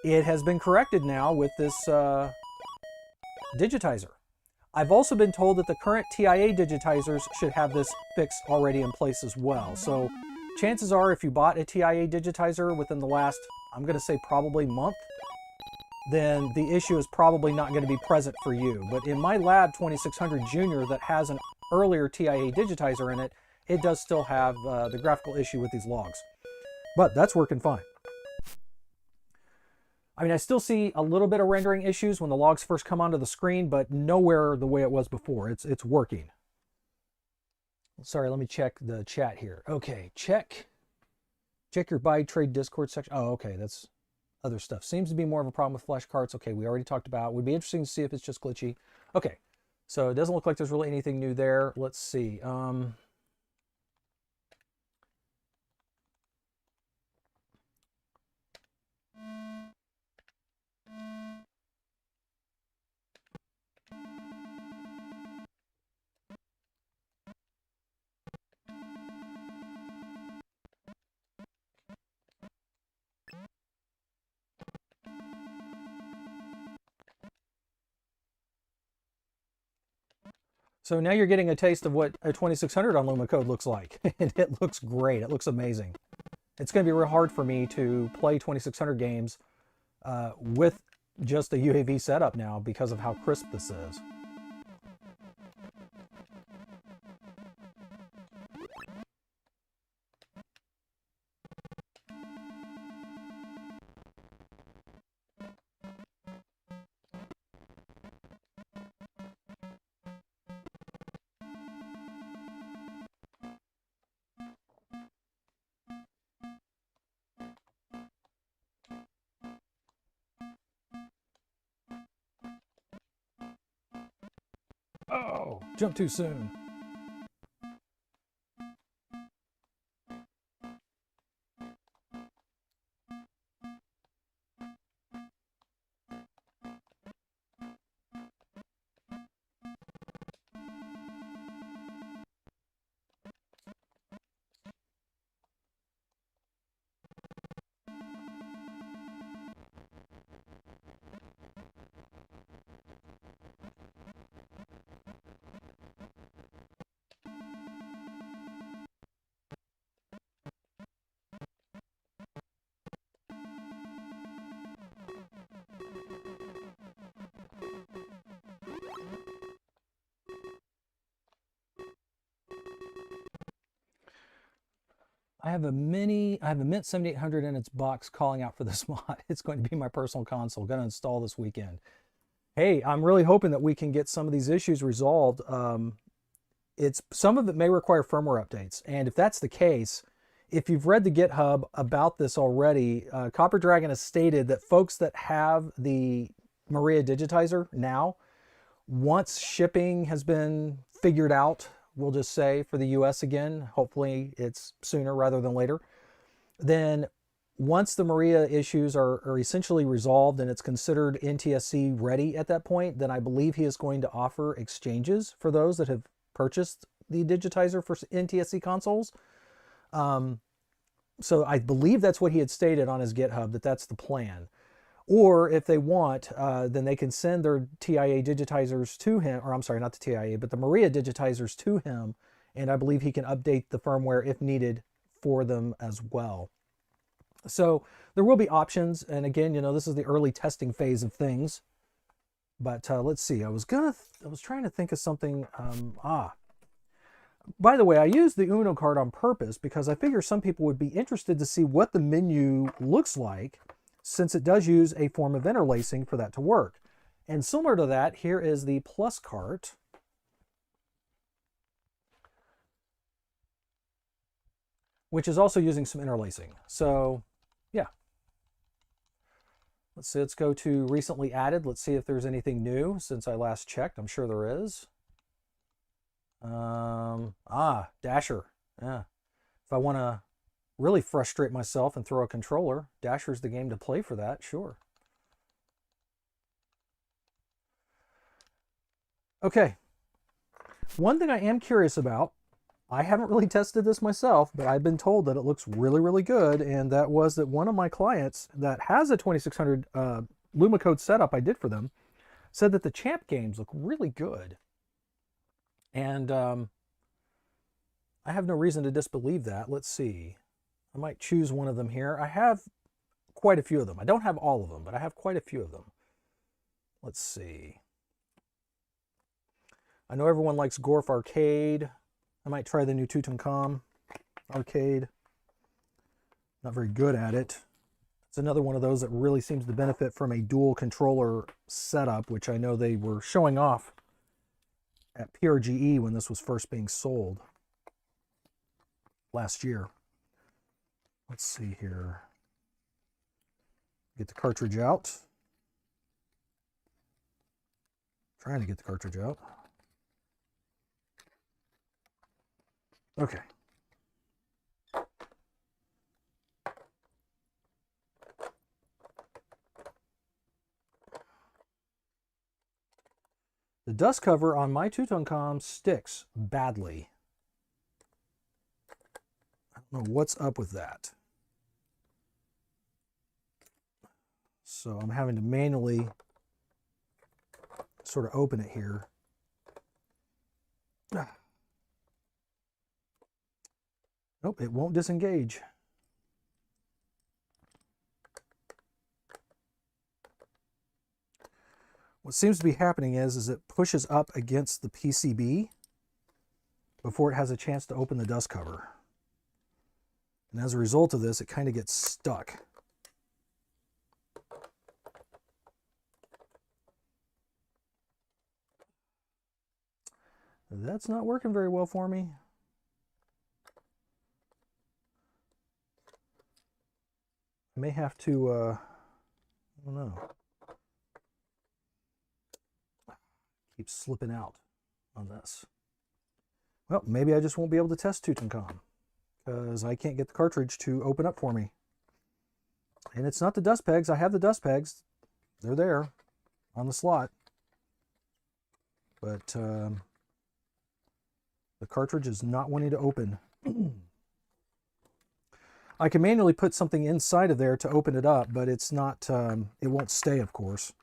It has been corrected now with this digitizer. I've also been told that the current TIA digitizers should have this fix already in place as well. So chances are, if you bought a TIA digitizer within the last, I'm going to say probably month, then the issue is probably not going to be present for you. But in my Lab 2600 Junior that has an earlier TIA digitizer in it, it does still have the graphical issue with these logs. But that's working fine. I mean, I still see a little bit of rendering issues when the logs first come onto the screen, but nowhere the way it was before. It's working. Sorry, let me check the chat here. Okay, check your buy trade Discord section. Oh, okay, that's other stuff. Seems to be more of a problem with flash carts. Okay, we already talked about. Would be interesting to see if it's just glitchy. Okay, So it doesn't look like there's really anything new there. Let's see. So now you're getting a taste of what a 2600 on Lumacode looks like. And it looks great. It looks amazing. It's going to be real hard for me to play 2600 games with just a UAV setup now because of how crisp this is. Oh, jump too soon. I have a Mint 7800 in its box calling out for this mod. It's going to be my personal console. Going to install this weekend. Hey, I'm really hoping that we can get some of these issues resolved. Some of it may require firmware updates, and if that's the case, if you've read the GitHub about this already, Copper Dragon has stated that folks that have the Maria Digitizer now, once shipping has been figured out, we'll just say for the US again, hopefully it's sooner rather than later, then once the Maria issues are essentially resolved and it's considered NTSC ready at that point, then I believe he is going to offer exchanges for those that have purchased the Digitizer for NTSC consoles. So I believe that's what he had stated on his GitHub, that that's the plan. Or if they want, then they can send their TIA digitizers to him, or I'm sorry, not the TIA, but the Maria digitizers to him, and I believe he can update the firmware if needed for them as well. So there will be options, and again, you know, this is the early testing phase of things. But let's see, I was trying to think of something. By the way, I used the Uno card on purpose because I figure some people would be interested to see what the menu looks like, since it does use a form of interlacing for that to work. And similar to that, here is the Plus cart. Which is also using some interlacing. So, yeah. Let's see, let's go to recently added. Let's see if there's anything new since I last checked. I'm sure there is. Dasher. Yeah. If I want to really frustrate myself and throw a controller, Dasher's the game to play for that, sure. Okay. One thing I am curious about, I haven't really tested this myself, but I've been told that it looks really, really good, and that was that one of my clients that has a 2600 Lumacode setup I did for them said that the Champ games look really good. And I have no reason to disbelieve that. Let's see. I might choose one of them here. I have quite a few of them. I don't have all of them, but I have quite a few of them. Let's see. I know everyone likes Gorf Arcade. I might try the new Tutankhamun Arcade. Not very good at it. It's another one of those that really seems to benefit from a dual controller setup, which I know they were showing off at PRGE when this was first being sold last year. Let's see here. Get the cartridge out. Trying to get the cartridge out. Okay. The dust cover on my two-tone comm sticks badly. I don't know what's up with that. So I'm having to manually sort of open it here. Nope, it won't disengage. What seems to be happening is it pushes up against the PCB before it has a chance to open the dust cover. And as a result of this, it kind of gets stuck. That's not working very well for me. I may have to, I don't know. Keeps slipping out on this. Well, maybe I just won't be able to test Tutankhamun because I can't get the cartridge to open up for me. And it's not the dust pegs. I have the dust pegs. They're there on the slot. But the cartridge is not wanting to open. I can manually put something inside of there to open it up, but it's not, it won't stay, of course.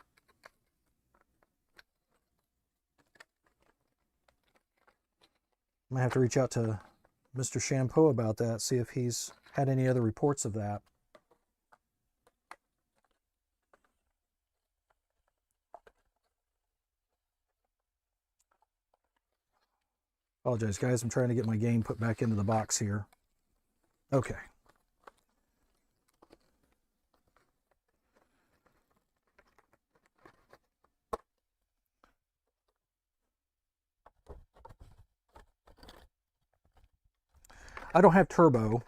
I might have to reach out to Mr. Shampoo about that, see if he's had any other reports of that. Apologize, guys. I'm trying to get my game put back into the box here. Okay. I don't have turbo.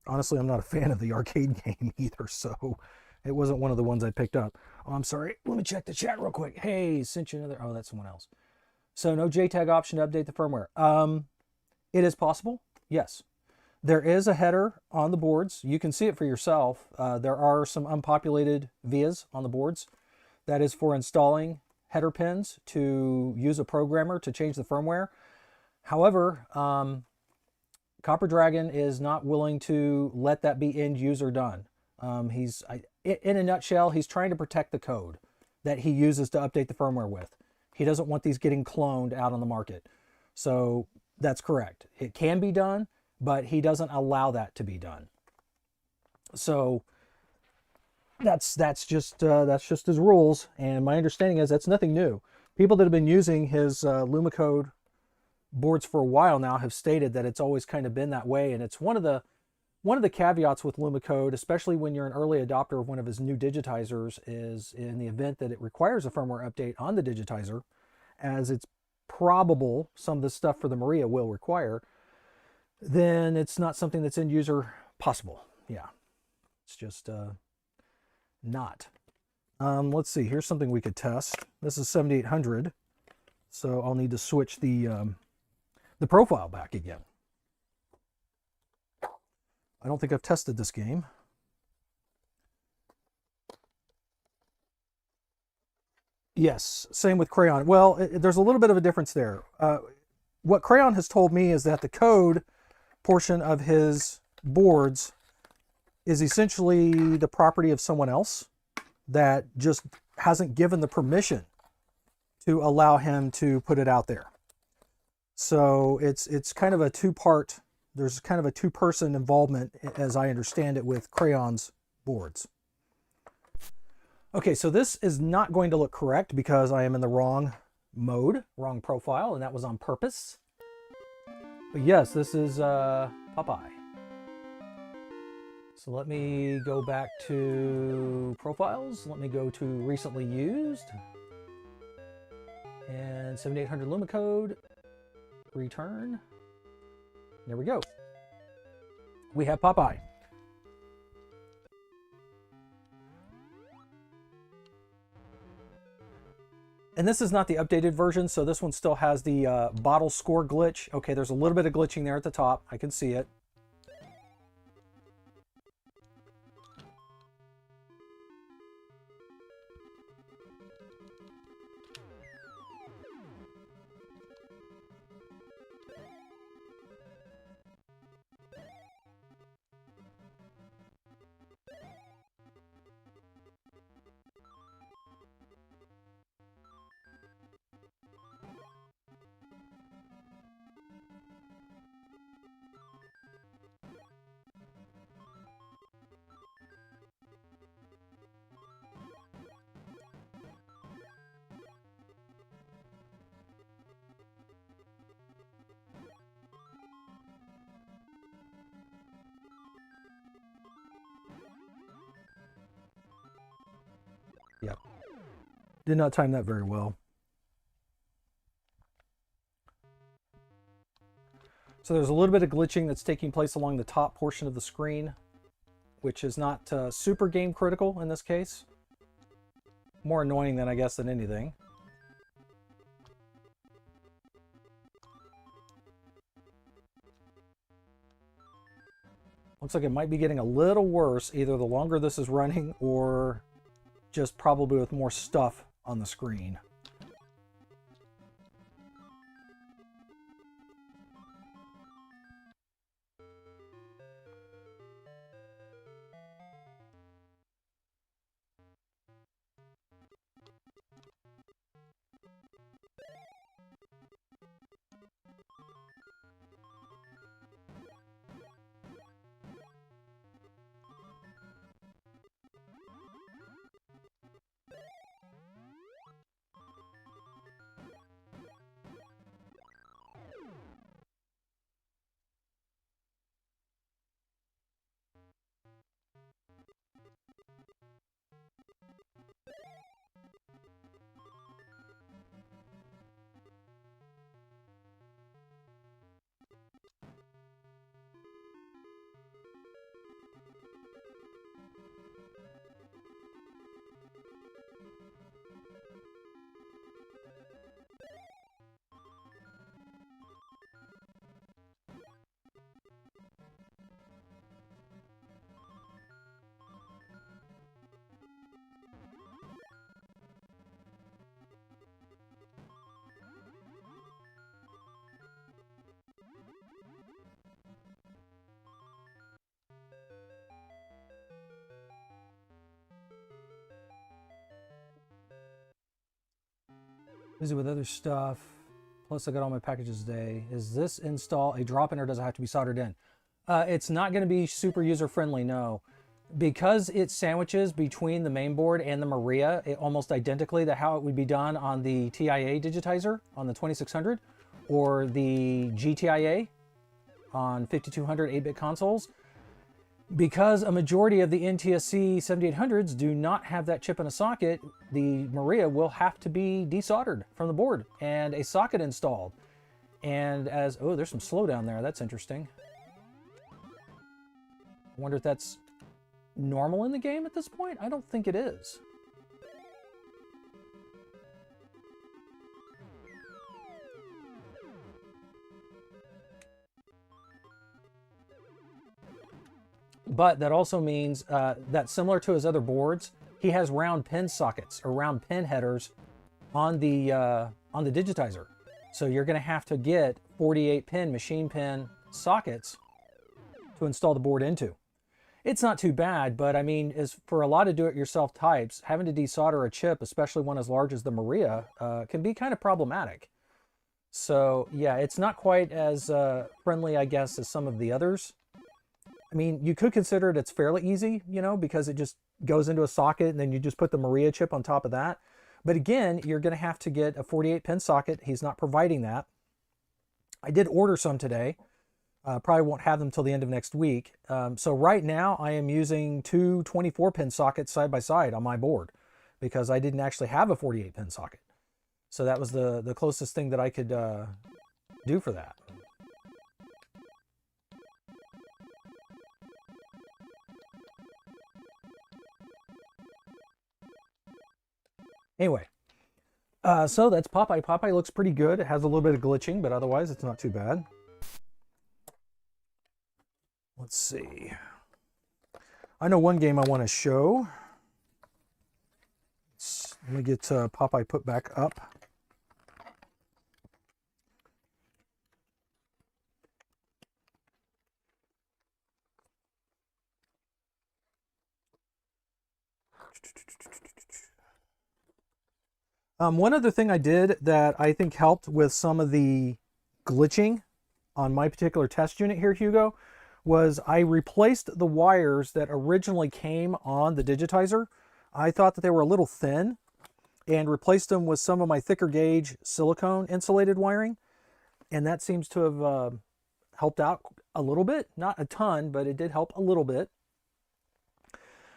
Honestly, I'm not a fan of the arcade game either, so it wasn't one of the ones I picked up. Oh, I'm sorry. Let me check the chat real quick. Hey, sent you another. Oh, that's someone else. So no JTAG option to update the firmware. It is possible. Yes. There is a header on the boards. You can see it for yourself. There are some unpopulated vias on the boards. That is for installing header pins to use a programmer to change the firmware. However, Copper Dragon is not willing to let that be end user done. In a nutshell, he's trying to protect the code that he uses to update the firmware with. He doesn't want these getting cloned out on the market. So that's correct. It can be done, but he doesn't allow that to be done. So that's just his rules. And my understanding is that's nothing new. People that have been using his Lumacode boards for a while now have stated that it's always kind of been that way, and it's one of the caveats with Lumacode, especially when you're an early adopter of one of his new digitizers, is in the event that it requires a firmware update on the digitizer, as it's probable some of the stuff for the Maria will require, then it's not something that's end user possible. Yeah, it's just not. Let's see, here's something we could test. This is 7800, so I'll need to switch the profile back again. I don't think I've tested this game. Yes, same with Crayon. Well, there's a little bit of a difference there. What Crayon has told me is that the code portion of his boards is essentially the property of someone else that just hasn't given the permission to allow him to put it out there. So it's kind of a two-part, there's kind of a two-person involvement, as I understand it, with Crayon's boards. Okay, so this is not going to look correct because I am in the wrong mode, wrong profile, and that was on purpose. But yes, this is Popeye. So let me go back to profiles. Let me go to recently used. And 7800 Lumacode. Return. There we go. We have Popeye. And this is not the updated version, so this one still has the bottle score glitch. Okay, there's a little bit of glitching there at the top. I can see it. Yep. Did not time that very well. So there's a little bit of glitching that's taking place along the top portion of the screen, which is not super game critical in this case. More annoying than I guess than anything. Looks like it might be getting a little worse, either the longer this is running or just probably with more stuff on the screen. Busy with other stuff. Plus I got all my packages today. Is this install a drop-in or does it have to be soldered in? It's not going to be super user-friendly, no. Because it sandwiches between the main board and the Maria, almost identically to how it would be done on the TIA Digitizer on the 2600 or the GTIA on 5200 8-bit consoles. Because a majority of the NTSC 7800s do not have that chip in a socket, the Maria will have to be desoldered from the board and a socket installed. And as, oh, there's some slowdown there. That's interesting. I wonder if that's normal in the game at this point? I don't think it is. But that also means that similar to his other boards, he has round pin sockets or round pin headers on the Digitizer. So you're going to have to get 48 pin machine pin sockets to install the board into. It's not too bad, but I mean, as for a lot of do-it-yourself types, having to desolder a chip, especially one as large as the Maria, can be kind of problematic. So yeah, it's not quite as friendly, I guess, as some of the others. I mean, you could consider it's fairly easy, you know, because it just goes into a socket and then you just put the Maria chip on top of that. But again, you're going to have to get a 48 pin socket. He's not providing that. I did order some today. Probably won't have them till the end of next week. So right now I am using two 24 pin sockets side by side on my board because I didn't actually have a 48 pin socket. So that was the closest thing that I could do for that. Anyway, So that's Popeye. Popeye looks pretty good. It has a little bit of glitching, but otherwise it's not too bad. Let's see. I know one game I want to show. Let me get Popeye put back up. One other thing I did that I think helped with some of the glitching on my particular test unit here, Hugo, was I replaced the wires that originally came on the Digitizer. I thought that they were a little thin and replaced them with some of my thicker gauge silicone insulated wiring. And that seems to have helped out a little bit. Not a ton, but it did help a little bit.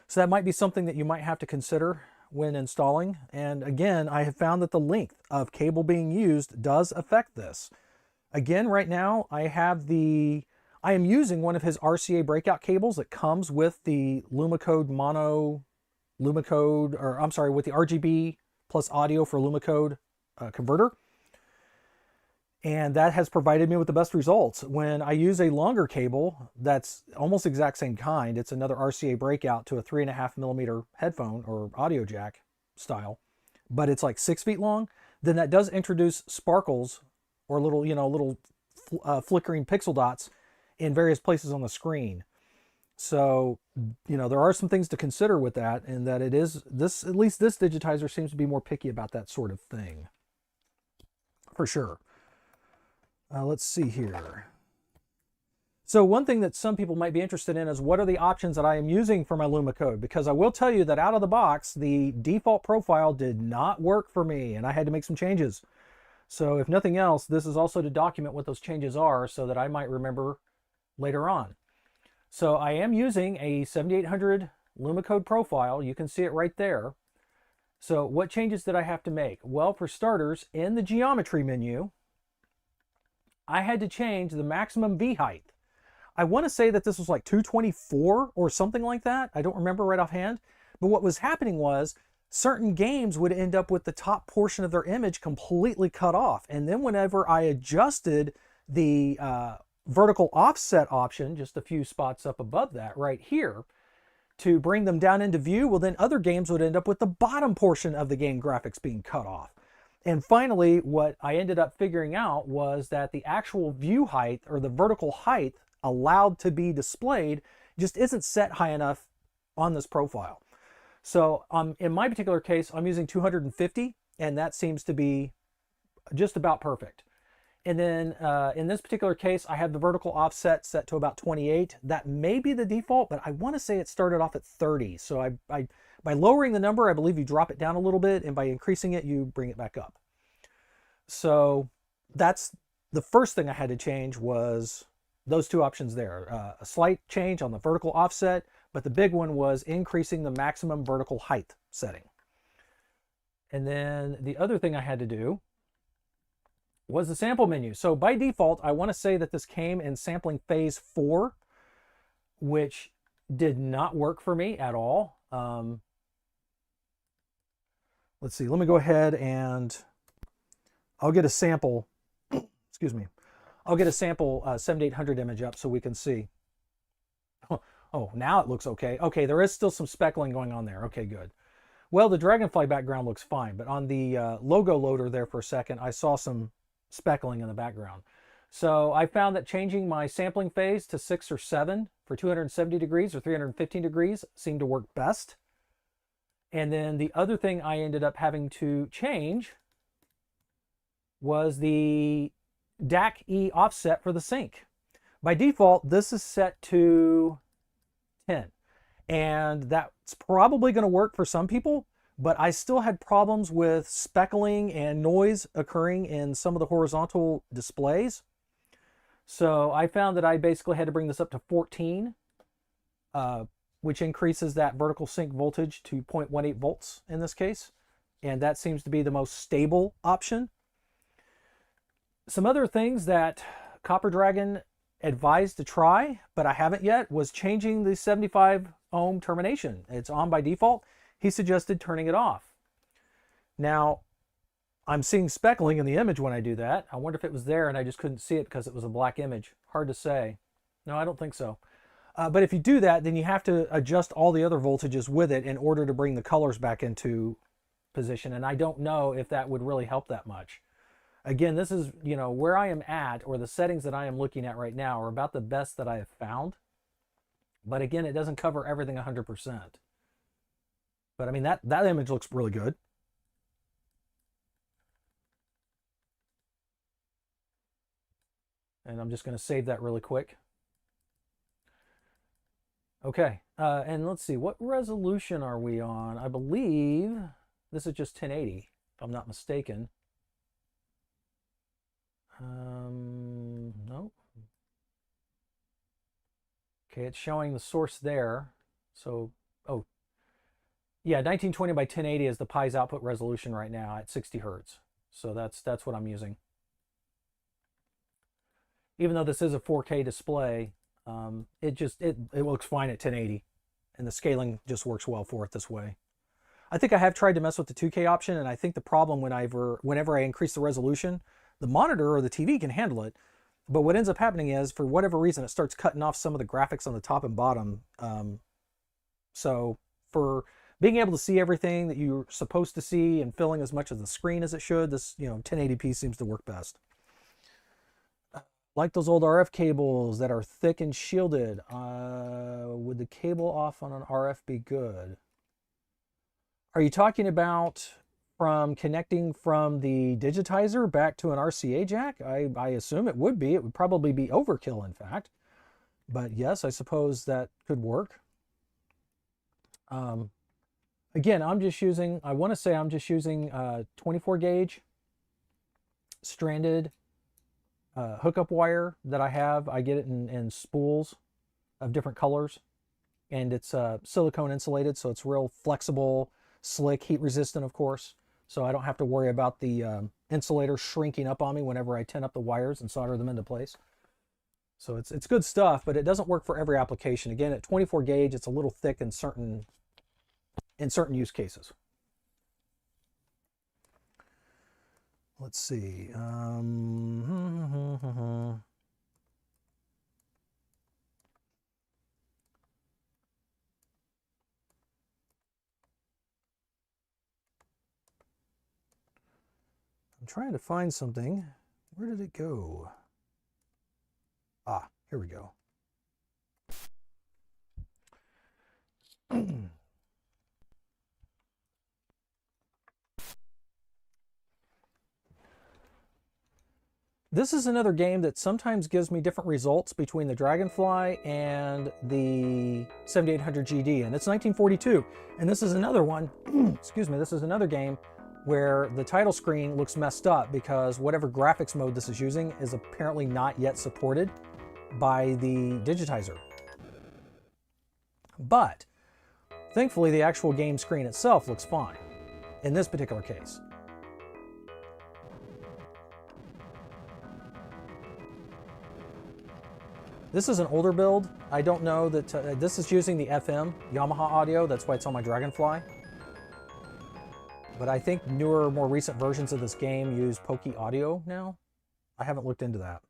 So that might be something that you might have to consider when installing. And again, I have found that the length of cable being used does affect this. Again, right now I am using one of his RCA breakout cables that comes with the Lumacode with the RGB plus audio for Lumacode converter. And that has provided me with the best results. When I use a longer cable that's almost exact same kind, it's another RCA breakout to a 3.5mm headphone or audio jack style, but it's like 6 feet long, then that does introduce sparkles or little flickering pixel dots in various places on the screen. So, there are some things to consider with that, and that at least this Digitizer seems to be more picky about that sort of thing. For sure. Let's see here. So one thing that some people might be interested in is what are the options that I am using for my Lumacode? Because I will tell you that out of the box, the default profile did not work for me, and I had to make some changes. So if nothing else, this is also to document what those changes are so that I might remember later on. So I am using a 7800 Lumacode profile. You can see it right there. So what changes did I have to make? Well, for starters, in the geometry menu, I had to change the maximum V height. I want to say that this was like 224 or something like that. I don't remember right offhand. But what was happening was certain games would end up with the top portion of their image completely cut off. And then whenever I adjusted the vertical offset option, just a few spots up above that right here, to bring them down into view, well, then other games would end up with the bottom portion of the game graphics being cut off. And finally, what I ended up figuring out was that the actual view height or the vertical height allowed to be displayed just isn't set high enough on this profile. So in my particular case, I'm using 250, and that seems to be just about perfect. And then in this particular case, I have the vertical offset set to about 28. That may be the default, but I want to say it started off at 30. So by lowering the number, I believe you drop it down a little bit, and by increasing it, you bring it back up. So that's the first thing I had to change, was those two options there. A slight change on the vertical offset, but the big one was increasing the maximum vertical height setting. And then the other thing I had to do was the sample menu. So by default, I want to say that this came in sampling phase 4, which did not work for me at all. Let's see, let me go ahead and I'll get a sample, excuse me, I'll get a sample 7800 image up so we can see. Oh, now it looks okay. Okay, there is still some speckling going on there. Okay, good. Well, the Dragonfly background looks fine, but on the logo loader there for a second, I saw some speckling in the background. So I found that changing my sampling phase to 6 or 7 for 270 degrees or 315 degrees seemed to work best. And then the other thing I ended up having to change was the DAC-E offset for the sync. By default, this is set to 10. And that's probably going to work for some people, but I still had problems with speckling and noise occurring in some of the horizontal displays. So I found that I basically had to bring this up to 14, which increases that vertical sync voltage to 0.18 volts in this case. And that seems to be the most stable option. Some other things that Copper Dragon advised to try, but I haven't yet, was changing the 75 ohm termination. It's on by default. He suggested turning it off. Now, I'm seeing speckling in the image when I do that. I wonder if it was there and I just couldn't see it because it was a black image. Hard to say. No, I don't think so. But if you do that, then you have to adjust all the other voltages with it in order to bring the colors back into position. And I don't know if that would really help that much. Again, this is, you know, where I am at, or the settings that I am looking at right now are about the best that I have found. But again, it doesn't cover everything 100%. But I mean, that image looks really good. And I'm just going to save that really quick. Okay, and let's see, what resolution are we on? I believe this is just 1080, if I'm not mistaken. No. Okay, it's showing the source there. So, oh, yeah, 1920 by 1080 is the Pi's output resolution right now at 60 hertz. So that's what I'm using. Even though this is a 4K display, it looks fine at 1080, and the scaling just works well for it this way. I think I have tried to mess with the 2K option, and I think the problem whenever I increase the resolution, the monitor or the TV can handle it, but what ends up happening is, for whatever reason, it starts cutting off some of the graphics on the top and bottom. So for being able to see everything that you're supposed to see and filling as much of the screen as it should, this 1080p seems to work best. Like those old RF cables that are thick and shielded. Would the cable off on an RF be good? Are you talking about from connecting from the Digitizer back to an RCA jack? I assume it would be. It would probably be overkill, in fact. But yes, I suppose that could work. Again, I want to say I'm just using 24 gauge stranded hookup wire that I have. I get it in spools of different colors, and it's silicone insulated, so it's real flexible, slick, heat resistant, of course, so I don't have to worry about the insulator shrinking up on me whenever I tin up the wires and solder them into place. So it's good stuff, but it doesn't work for every application. Again, at 24 gauge, it's a little thick in certain use cases. Let's see. I'm trying to find something. Where did it go? Ah, here we go. This is another game that sometimes gives me different results between the Dragonfly and the 7800 GD, and it's 1942. And this is another one, excuse me, this is another game where the title screen looks messed up because whatever graphics mode this is using is apparently not yet supported by the Digitizer. But thankfully, the actual game screen itself looks fine in this particular case. This is an older build. I don't know that this is using the FM Yamaha audio. That's why it's on my Dragonfly. But I think newer, more recent versions of this game use Pokey audio now. I haven't looked into that.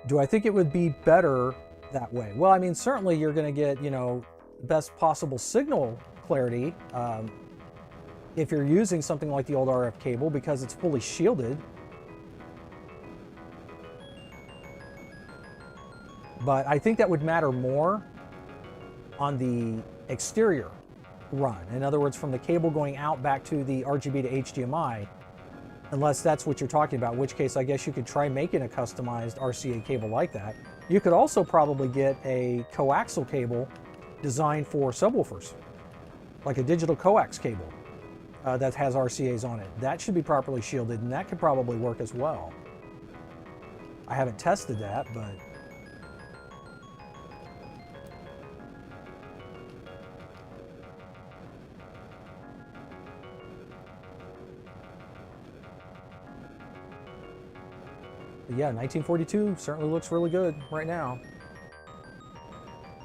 Do I think it would be better that way? Well, I mean, certainly you're going to get, best possible signal clarity if you're using something like the old RF cable because it's fully shielded. But I think that would matter more on the exterior run. In other words, from the cable going out back to the RGB to HDMI, unless that's what you're talking about, in which case I guess you could try making a customized RCA cable like that. You could also probably get a coaxial cable designed for subwoofers, like a digital coax cable that has RCAs on it. That should be properly shielded, and that could probably work as well. I haven't tested that, but yeah, 1942 certainly looks really good right now.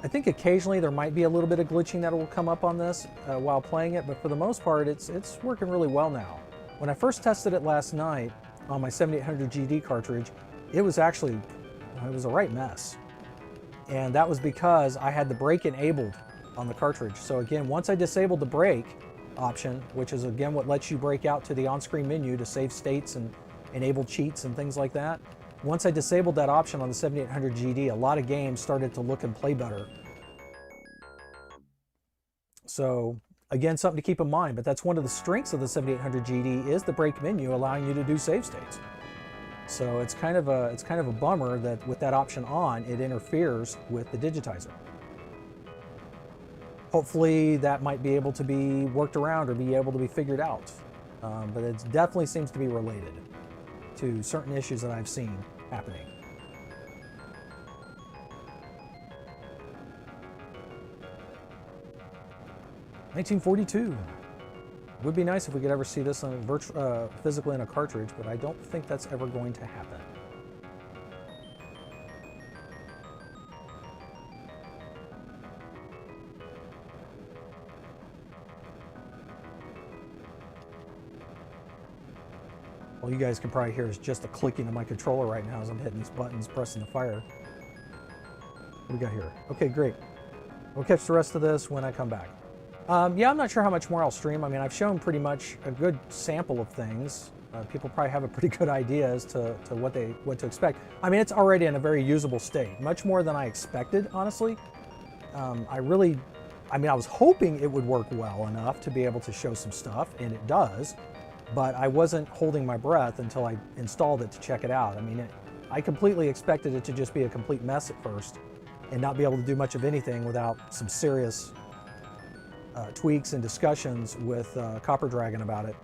I think occasionally there might be a little bit of glitching that will come up on this while playing it, but for the most part, it's working really well now. When I first tested it last night on my 7800 GD cartridge, it was a right mess. And that was because I had the brake enabled on the cartridge. So again, once I disabled the brake option, which is again what lets you break out to the on-screen menu to save states and enable cheats and things like that. Once I disabled that option on the 7800 GD, a lot of games started to look and play better. So again, something to keep in mind, but that's one of the strengths of the 7800 GD is the brake menu allowing you to do save states. So it's kind of a bummer that with that option on, it interferes with the Digitizer. Hopefully that might be able to be worked around or be able to be figured out. But it definitely seems to be related to certain issues that I've seen happening. $1942. Would be nice if we could ever see this on physically in a cartridge, but I don't think that's ever going to happen. All you guys can probably hear is just the clicking of my controller right now as I'm hitting these buttons, pressing the fire. What do we got here? Okay, great. We'll catch the rest of this when I come back. Yeah, I'm not sure how much more I'll stream. I mean, I've shown pretty much a good sample of things. People probably have a pretty good idea as to what to expect. I mean, it's already in a very usable state, much more than I expected, honestly. I was hoping it would work well enough to be able to show some stuff, and it does, but I wasn't holding my breath until I installed it to check it out. I mean, I completely expected it to just be a complete mess at first and not be able to do much of anything without some serious tweaks and discussions with Copper Dragon about it.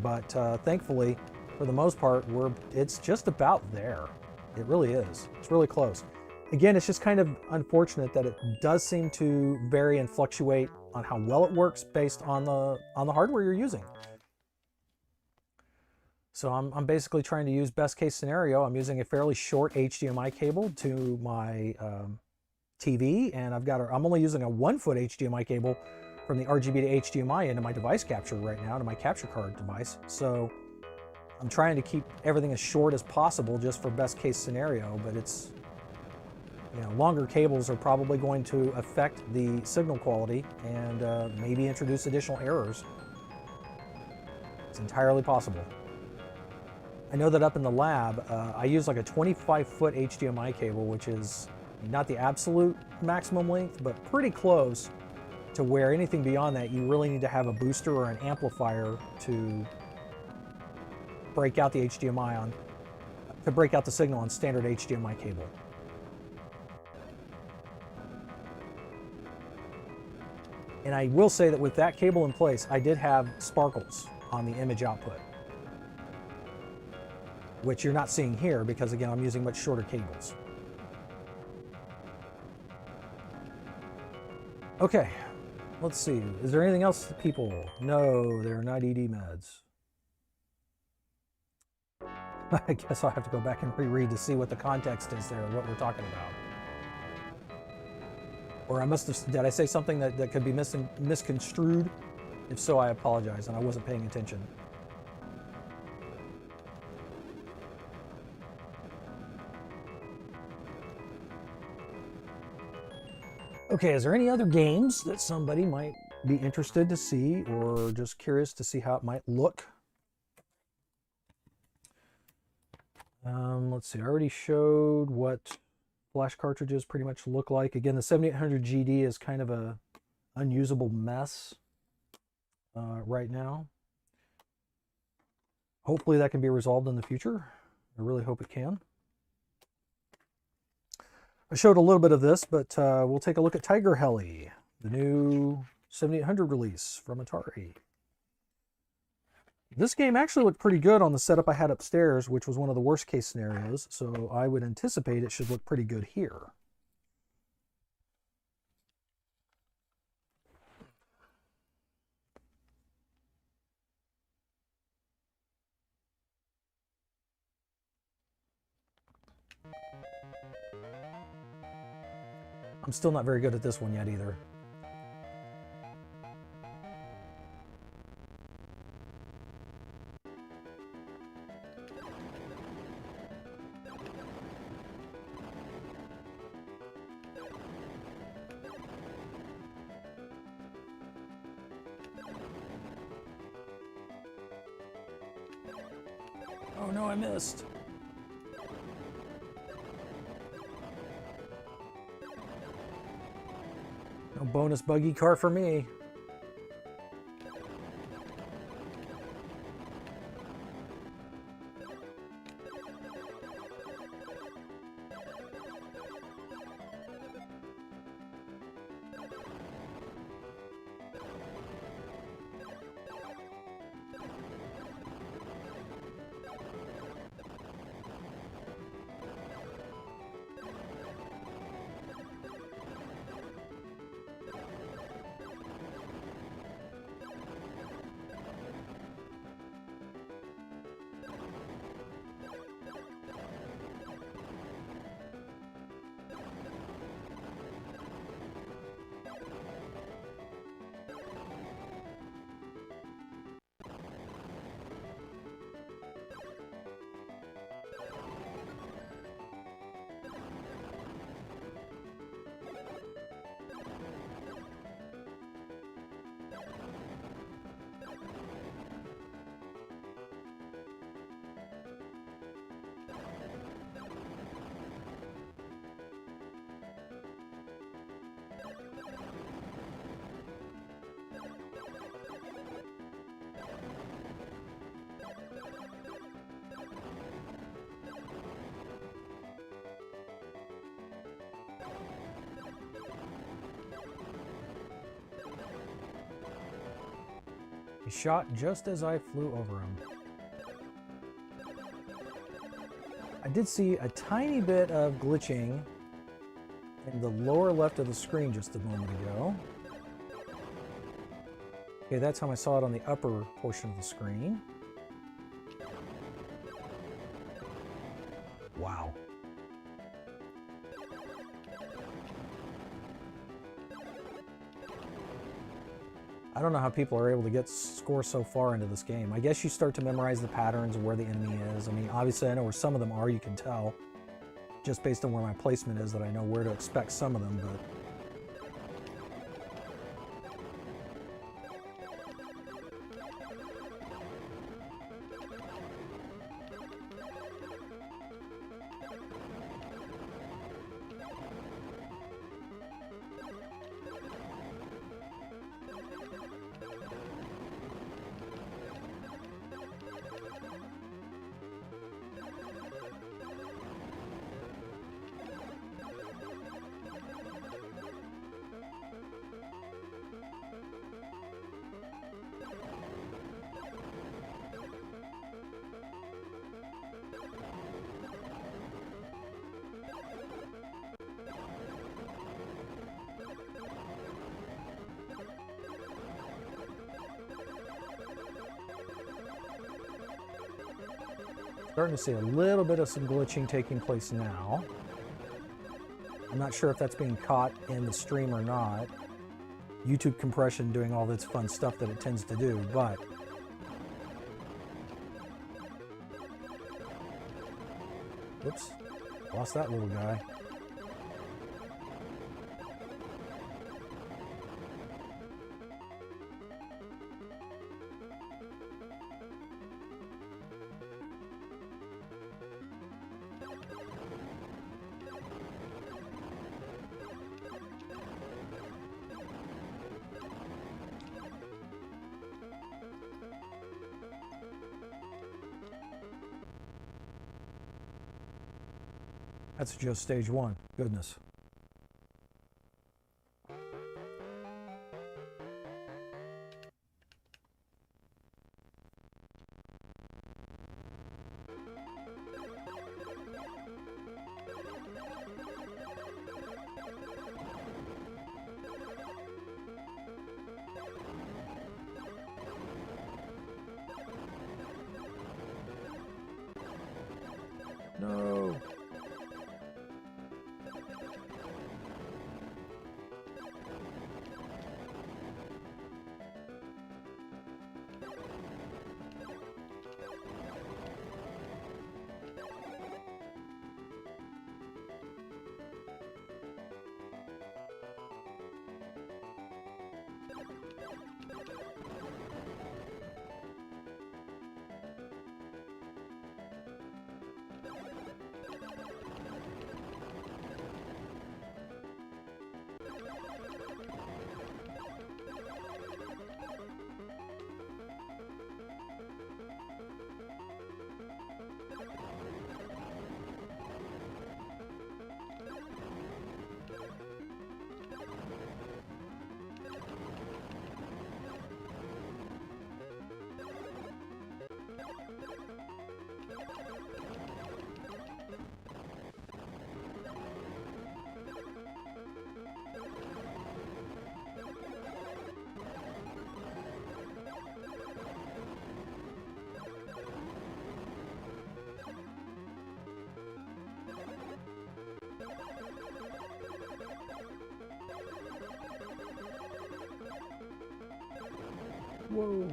But thankfully, for the most part, it's just about there. It really is. It's really close. Again, it's just kind of unfortunate that it does seem to vary and fluctuate on how well it works based on the hardware you're using. So I'm basically trying to use best case scenario. I'm using a fairly short HDMI cable to my TV, and I'm only using a 1-foot HDMI cable from the RGB to HDMI into my device capture right now, to my capture card device. So I'm trying to keep everything as short as possible just for best case scenario, but it's, longer cables are probably going to affect the signal quality and maybe introduce additional errors. It's entirely possible. I know that up in the lab, I use like a 25-foot HDMI cable, which is not the absolute maximum length, but pretty close to where anything beyond that, you really need to have a booster or an amplifier to break out the HDMI to break out the signal on standard HDMI cable. And I will say that with that cable in place, I did have sparkles on the image output, which you're not seeing here because, again, I'm using much shorter cables. Okay, let's see. Is there anything else that people? No, they're not ED meds. I guess I'll have to go back and reread to see what the context is there, what we're talking about. Or did I say something that could be misconstrued? If so, I apologize, and I wasn't paying attention. Okay, is there any other games that somebody might be interested to see or just curious to see how it might look? Let's see, I already showed what flash cartridges pretty much look like. Again, the 7800 GD is kind of a unusable mess right now. Hopefully that can be resolved in the future. I really hope it can. I showed a little bit of this, but we'll take a look at Tiger Heli, the new 7800 release from Atari. This game actually looked pretty good on the setup I had upstairs, which was one of the worst case scenarios, so I would anticipate it should look pretty good here. I'm still not very good at this one yet either. Oh no, I missed. No bonus buggy car for me. He shot just as I flew over him. I did see a tiny bit of glitching in the lower left of the screen just a moment ago. Okay, that's how I saw it on the upper portion of the screen. Wow. I don't know how people are able to get score so far into this game. I guess you start to memorize the patterns of where the enemy is. I mean, obviously I know where some of them are, you can tell. Just based on where my placement is, that I know where to expect some of them, but... Starting to see a little bit of some glitching taking place now. I'm not sure if that's being caught in the stream or not. YouTube compression doing all this fun stuff that it tends to do, but... Whoops. Lost that little guy. That's just stage one. Goodness. No. Whoa.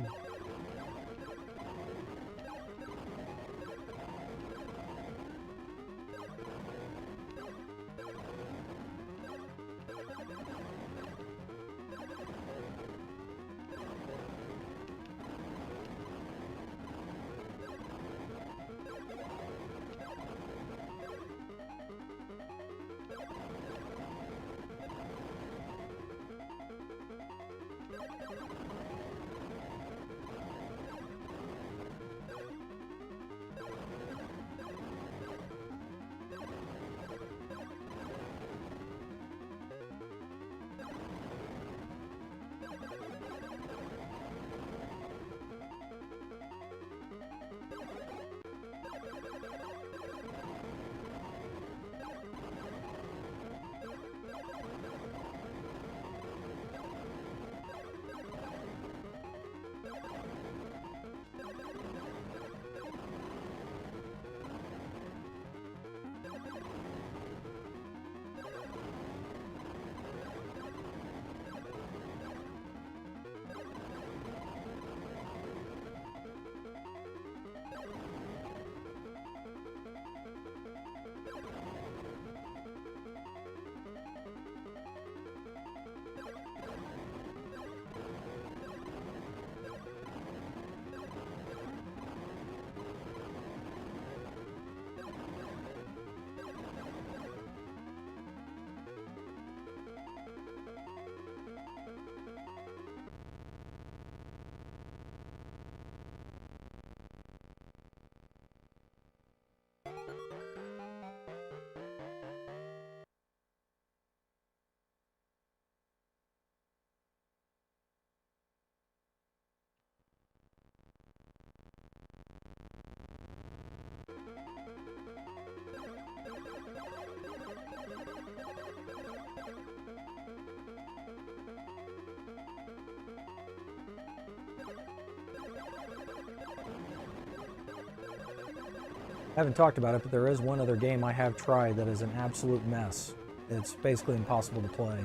I haven't talked about it, but there is one other game I have tried that is an absolute mess. It's basically impossible to play.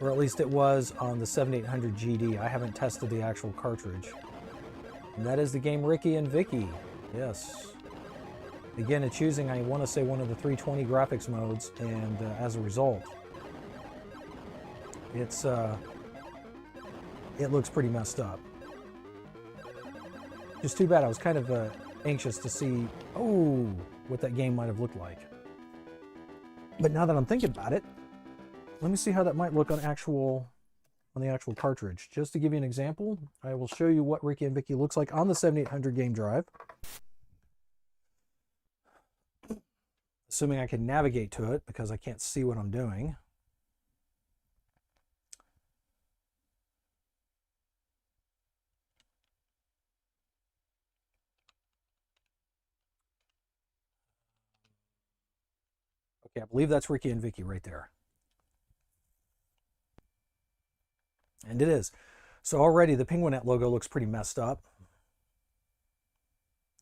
Or at least it was on the 7800 GD. I haven't tested the actual cartridge. And that is the game Ricky and Vicky. Yes. Again, it's using, I want to say, one of the 320 graphics modes, and as a result, it looks pretty messed up. Just too bad. I was kind of anxious to see, what that game might have looked like. But now that I'm thinking about it, let me see how that might look on the actual cartridge. Just to give you an example, I will show you what Ricky and Vicky looks like on the 7800 game drive. Assuming I can navigate to it, because I can't see what I'm doing. Okay, I believe that's Ricky and Vicky right there. And it is. So already the Penguinette logo looks pretty messed up.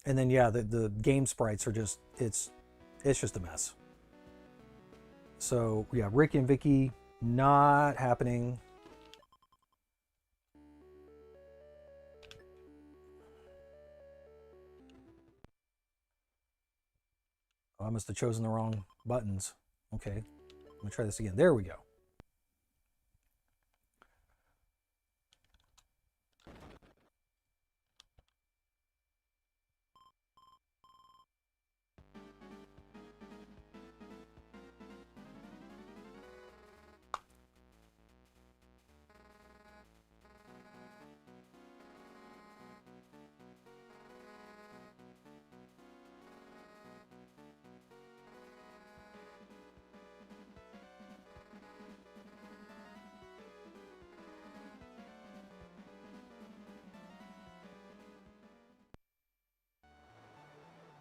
And then, yeah, the game sprites are just, it's just a mess. So, yeah, Ricky and Vicky, not happening. Oh, I must have chosen the wrong buttons. Okay, let me try this again. There we go.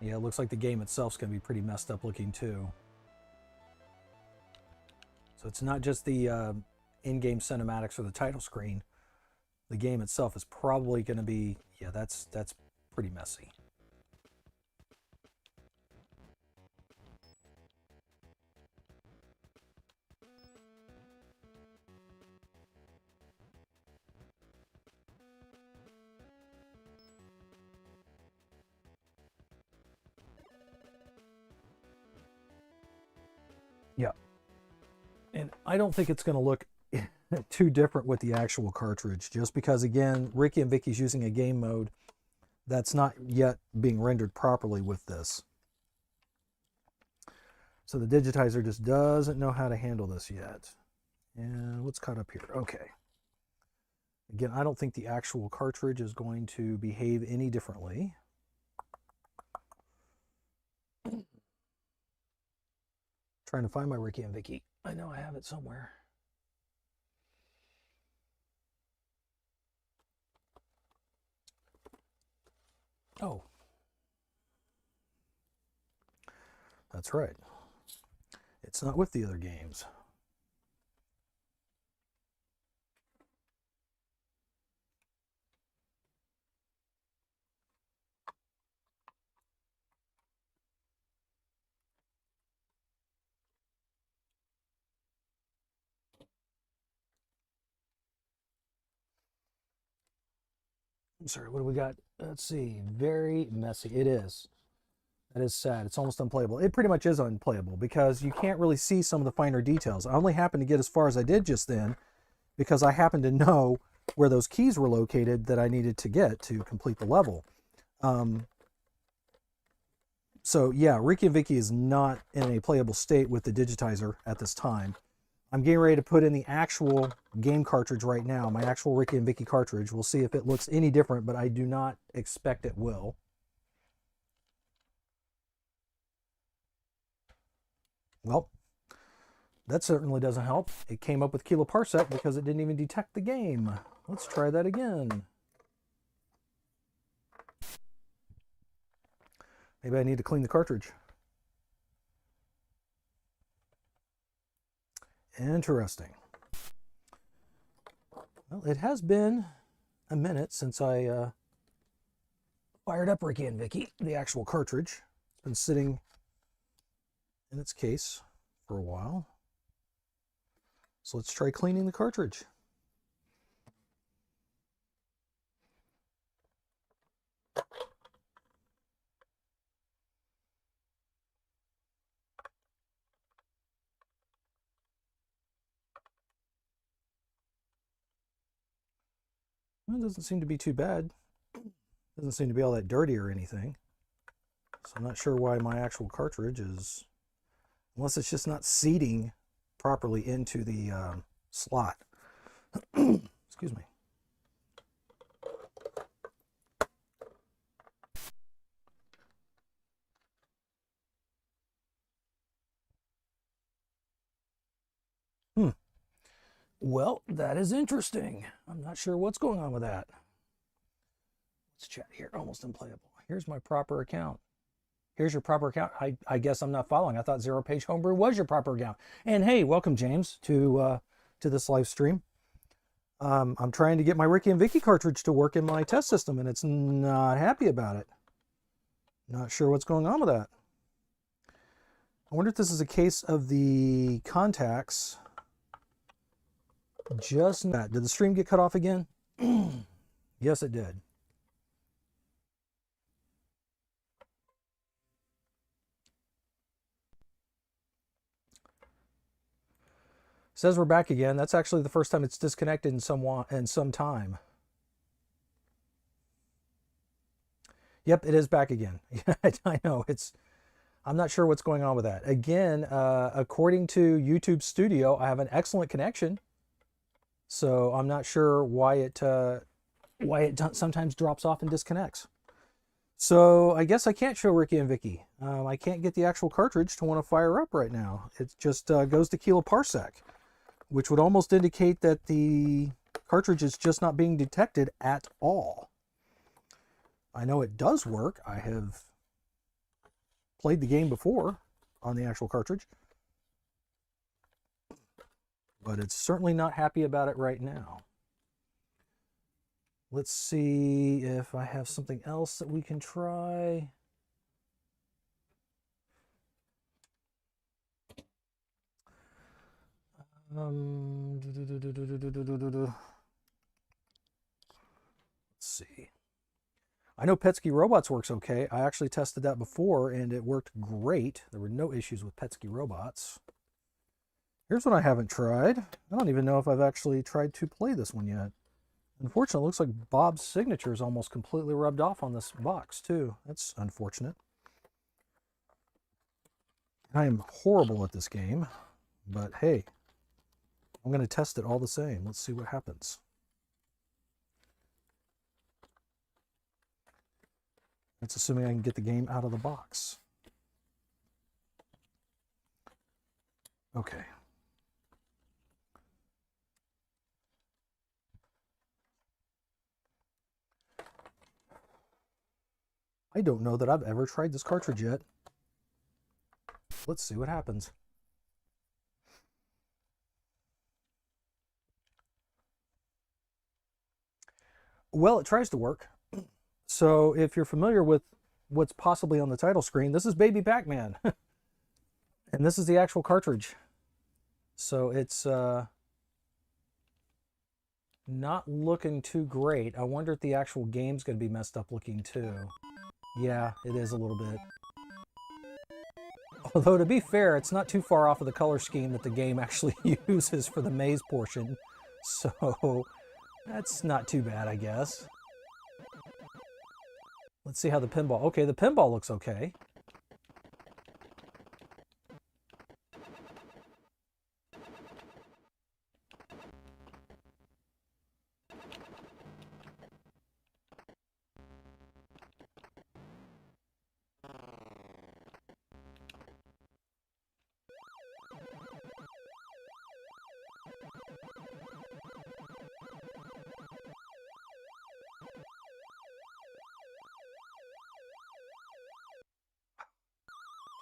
Yeah, it looks like the game itself is going to be pretty messed up looking too. So it's not just the in-game cinematics or the title screen. The game itself is probably going to be, yeah, that's pretty messy. Yeah. And I don't think it's going to look too different with the actual cartridge, just because, again, Ricky and Vicky's using a game mode that's not yet being rendered properly with this. So the Digitizer just doesn't know how to handle this yet. And what's caught up here? Okay. Again, I don't think the actual cartridge is going to behave any differently. Trying to find my Ricky and Vicky. I know I have it somewhere. Oh. That's right. It's not with the other games. I'm sorry, what do we got? Let's see. Very messy. It is. That is sad. It's almost unplayable. It pretty much is unplayable because you can't really see some of the finer details. I only happened to get as far as I did just then because I happened to know where those keys were located that I needed to get to complete the level. So yeah, Ricky and Vicky is not in a playable state with the Digitizer at this time. I'm getting ready to put in the actual game cartridge right now, my actual Ricky and Vicky cartridge. We'll see if it looks any different, but I do not expect it will. Well, that certainly doesn't help. It came up with kiloparsec because it didn't even detect the game. Let's try that again. Maybe I need to clean the cartridge. Interesting. Well, it has been a minute since I fired up Ricky and Vicky, the actual cartridge. It's been sitting in its case for a while. So let's try cleaning the cartridge. Well, it doesn't seem to be too bad. Doesn't seem to be all that dirty or anything. So I'm not sure why my actual cartridge is, unless it's just not seating properly into the slot. Excuse me. Well, that is interesting. I'm not sure what's going on with that. Let's chat here. Almost unplayable. Here's my proper account. Here's your proper account. I guess I'm not following. I thought Zero Page Homebrew was your proper account. And hey, welcome James to this live stream. I'm trying to get my Ricky and Vicky cartridge to work in my test system, and it's not happy about it. Not sure what's going on with that. I wonder if this is a case of the contacts. Just that. Did the stream get cut off again? Yes, it did. Says we're back again. That's actually the first time it's disconnected in some time. Yep, it is back again. I know. I'm not sure what's going on with that. Again, according to YouTube Studio, I have an excellent connection. So I'm not sure why it sometimes drops off and disconnects. So I guess I can't show Ricky and Vicky. I can't get the actual cartridge to want to fire up right now. It just goes to kiloparsec, which would almost indicate that the cartridge is just not being detected at all. I know it does work. I have played the game before on the actual cartridge, but it's certainly not happy about it right now. Let's see if I have something else that we can try. Let's see. I know Petsky Robots works okay. I actually tested that before and it worked great. There were no issues with Petsky Robots. Here's one I haven't tried. I don't even know if I've actually tried to play this one yet. Unfortunately, it looks like Bob's signature is almost completely rubbed off on this box, too. That's unfortunate. I am horrible at this game, but hey, I'm going to test it all the same. Let's see what happens. That's assuming I can get the game out of the box. Okay. I don't know that I've ever tried this cartridge yet. Let's see what happens. Well, it tries to work. So if you're familiar with what's possibly on the title screen, this is Baby Pac-Man. And this is the actual cartridge. So it's not looking too great. I wonder if the actual game's going to be messed up looking too. Yeah, it is a little bit. Although, to be fair, it's not too far off of the color scheme that the game actually uses for the maze portion. So, that's not too bad, I guess. Let's see how the pinball... Okay, the pinball looks okay.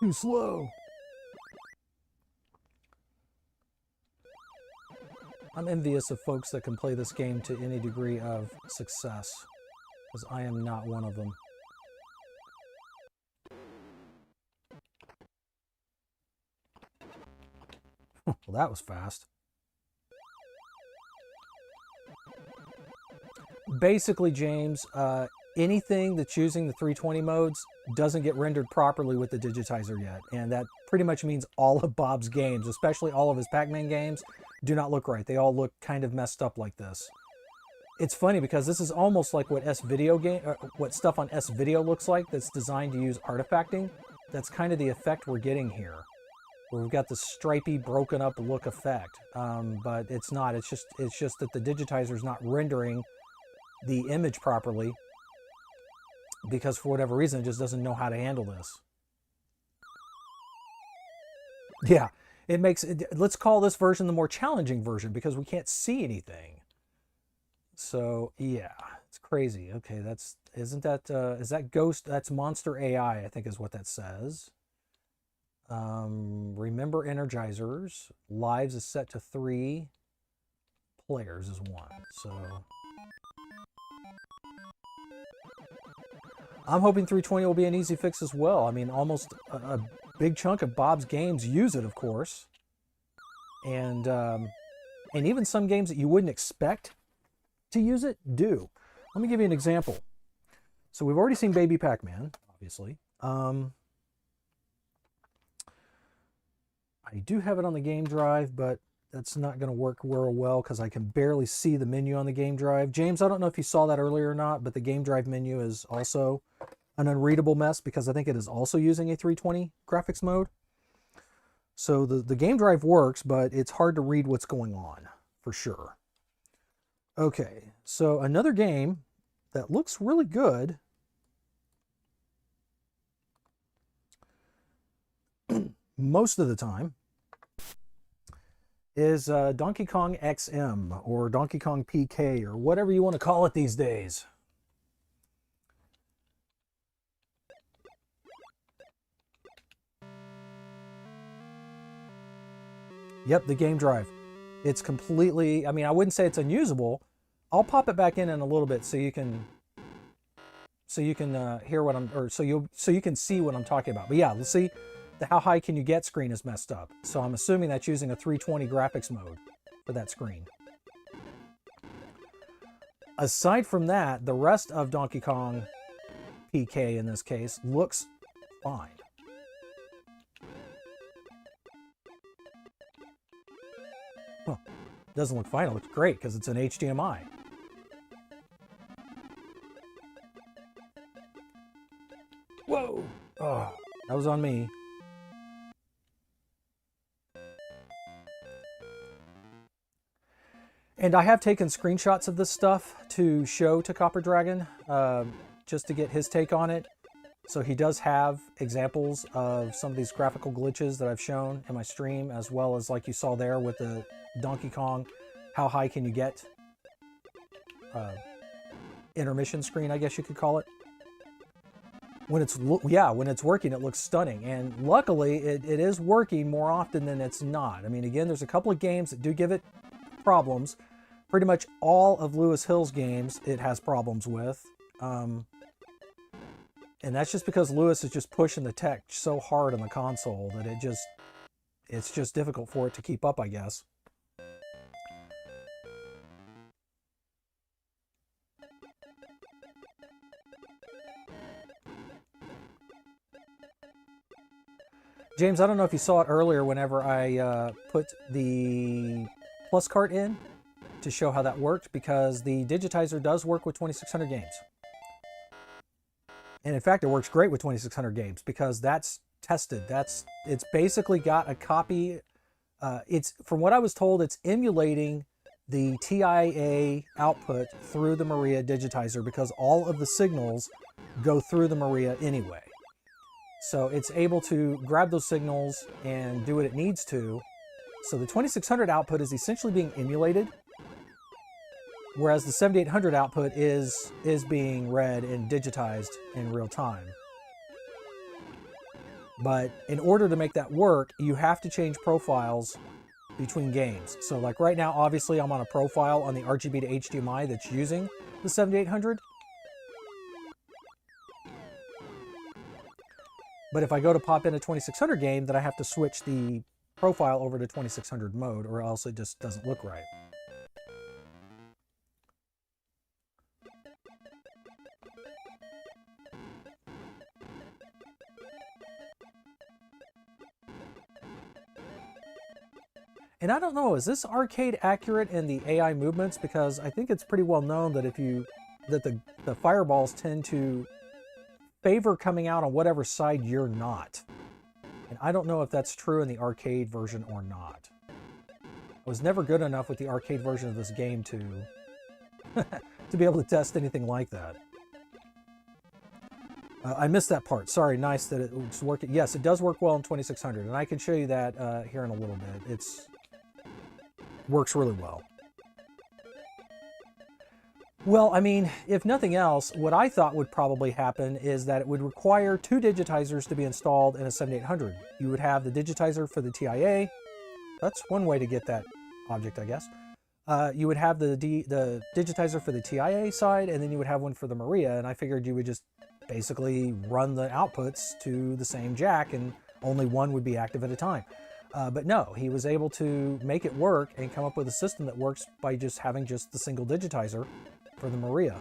Too slow. I'm envious of folks that can play this game to any degree of success, because I am not one of them. Well, that was fast. Basically, James, anything that's using the 320 modes doesn't get rendered properly with the Digitizer yet. And that pretty much means all of Bob's games, especially all of his Pac-Man games, do not look right. They all look kind of messed up like this. It's funny because this is almost like what what stuff on S-Video looks like that's designed to use artifacting. That's kind of the effect we're getting here, where we've got this stripy, broken up look effect. But it's not. It's just that the Digitizer is not rendering the image properly, because for whatever reason it just doesn't know how to handle this. Yeah, it makes it, let's call this version the more challenging version because we can't see anything. So yeah, it's crazy. Okay, is that Ghost? That's Monster AI, I think is what that says. Remember Energizers. Lives is set to 3. Players is 1. So I'm hoping 320 will be an easy fix as well. I mean, almost a big chunk of Bob's games use it, of course. And even some games that you wouldn't expect to use it do. Let me give you an example. So we've already seen Baby Pac-Man, obviously. I do have it on the game drive, but that's not going to work real well because I can barely see the menu on the game drive. James, I don't know if you saw that earlier or not, but the game drive menu is also an unreadable mess because I think it is also using a 320 graphics mode. So the game drive works, but it's hard to read what's going on, for sure. Okay, so another game that looks really good most of the time is Donkey Kong XM or Donkey Kong PK or whatever you want to call it these days. Yep, the game drive. It's completely, I mean, I wouldn't say it's unusable. I'll pop it back in a little bit so you can hear what I'm, or so you can see what I'm talking about. But yeah, let's see. The how high can you get screen is messed up. So I'm assuming that's using a 320 graphics mode for that screen. Aside from that, the rest of Donkey Kong PK in this case looks fine. Doesn't look fine, it looks great because it's an HDMI. Whoa! Oh, that was on me. And I have taken screenshots of this stuff to show to Copper Dragon, just to get his take on it. So he does have examples of some of these graphical glitches that I've shown in my stream, as well as like you saw there with the Donkey Kong, how high can you get? Intermission screen, I guess you could call it. When it's working, it looks stunning. And luckily, it is working more often than it's not. I mean, again, there's a couple of games that do give it problems. Pretty much all of Lewis Hill's games it has problems with. And that's just because Lewis is just pushing the tech so hard on the console that it's just difficult for it to keep up, I guess. James, I don't know if you saw it earlier whenever I put the plus cart in to show how that worked, because the Digitizer does work with 2600 games. And in fact, it works great with 2600 games because that's tested. It's basically got a copy. It's, from what I was told, it's emulating the TIA output through the Maria Digitizer because all of the signals go through the Maria anyway. So it's able to grab those signals and do what it needs to. So the 2600 output is essentially being emulated, whereas the 7800 output is being read and digitized in real time. But in order to make that work, you have to change profiles between games. So like right now, obviously I'm on a profile on the RGB to HDMI that's using the 7800. But if I go to pop in a 2600 game, then I have to switch the profile over to 2600 mode, or else it just doesn't look right. And I don't know, is this arcade accurate in the AI movements? Because I think it's pretty well known that the fireballs tend to favor coming out on whatever side you're not. And I don't know if that's true in the arcade version or not. I was never good enough with the arcade version of this game to to be able to test anything like that. I missed that part. Sorry, nice that it's working. Yes, it does work well in 2600, and I can show you that here in a little bit. It works really well. Well, I mean, if nothing else, what I thought would probably happen is that it would require 2 digitizers to be installed in a 7800. You would have the digitizer for the TIA. That's one way to get that object, I guess. You would have the digitizer for the TIA side, and then you would have one for the Maria, and I figured you would just basically run the outputs to the same jack, and only one would be active at a time. But no, he was able to make it work and come up with a system that works by just having just the single digitizer for the Maria.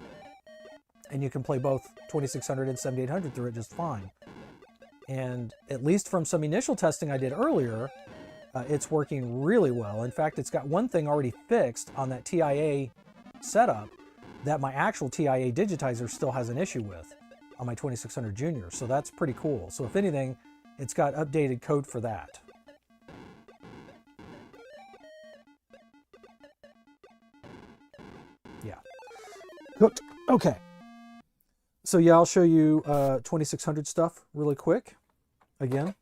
And you can play both 2600 and 7800 through it just fine. And at least from some initial testing I did earlier, it's working really well. In fact, it's got one thing already fixed on that TIA setup that my actual TIA digitizer still has an issue with on my 2600 Junior. So that's pretty cool. So if anything, it's got updated code for that. Yeah. Hooked. Okay. So yeah, I'll show you 2600 stuff really quick again.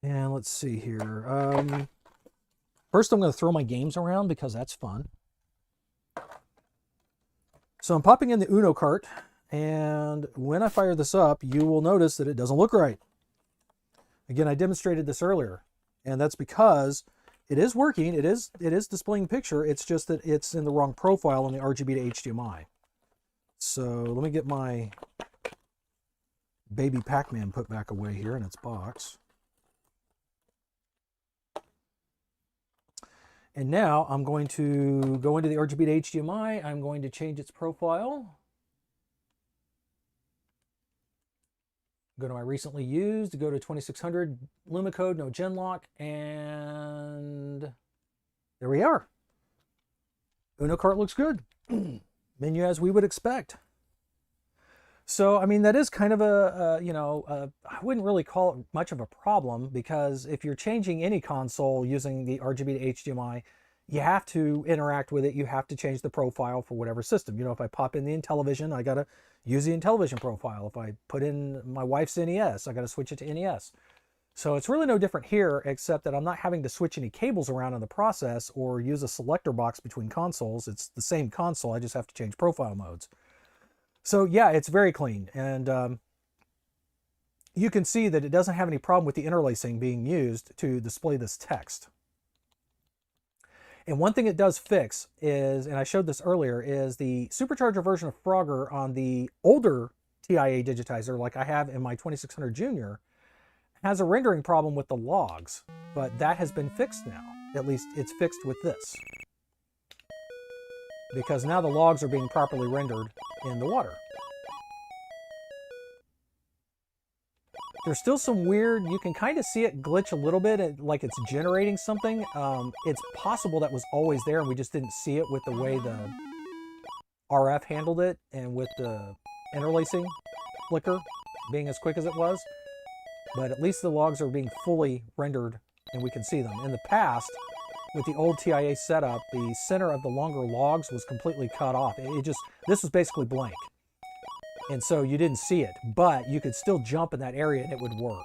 And let's see here. First, I'm going to throw my games around because that's fun. So I'm popping in the Uno cart, and when I fire this up, you will notice that it doesn't look right. Again, I demonstrated this earlier, and that's because it is working. It is displaying picture. It's just that it's in the wrong profile on the RGB to HDMI. So let me get my baby Pac-Man put back away here in its box. And now I'm going to go into the RGB to HDMI. I'm going to change its profile. Go to my recently used, go to 2600 Lumacode, no Genlock, and there we are. Uno Kart looks good. Menu as we would expect. So, I mean, that is kind of I wouldn't really call it much of a problem, because if you're changing any console using the RGB to HDMI, you have to interact with it. You have to change the profile for whatever system. You know, if I pop in the Intellivision, I got to use the Intellivision profile. If I put in my wife's NES, I got to switch it to NES. So it's really no different here, except that I'm not having to switch any cables around in the process or use a selector box between consoles. It's the same console. I just have to change profile modes. So yeah, it's very clean. And you can see that it doesn't have any problem with the interlacing being used to display this text. And one thing it does fix is, and I showed this earlier, is the supercharger version of Frogger on the older TIA digitizer, like I have in my 2600 Junior, has a rendering problem with the logs, but that has been fixed now. At least it's fixed with this, because now the logs are being properly rendered in the water. There's still some weird, you can kind of see it glitch a little bit, like it's generating something. It's possible that was always there and we just didn't see it with the way the RF handled it and with the interlacing flicker being as quick as it was. But at least the logs are being fully rendered and we can see them. In the past, with the old TIA setup, the center of the longer logs was completely cut off. This was basically blank. And so you didn't see it, but you could still jump in that area and it would work.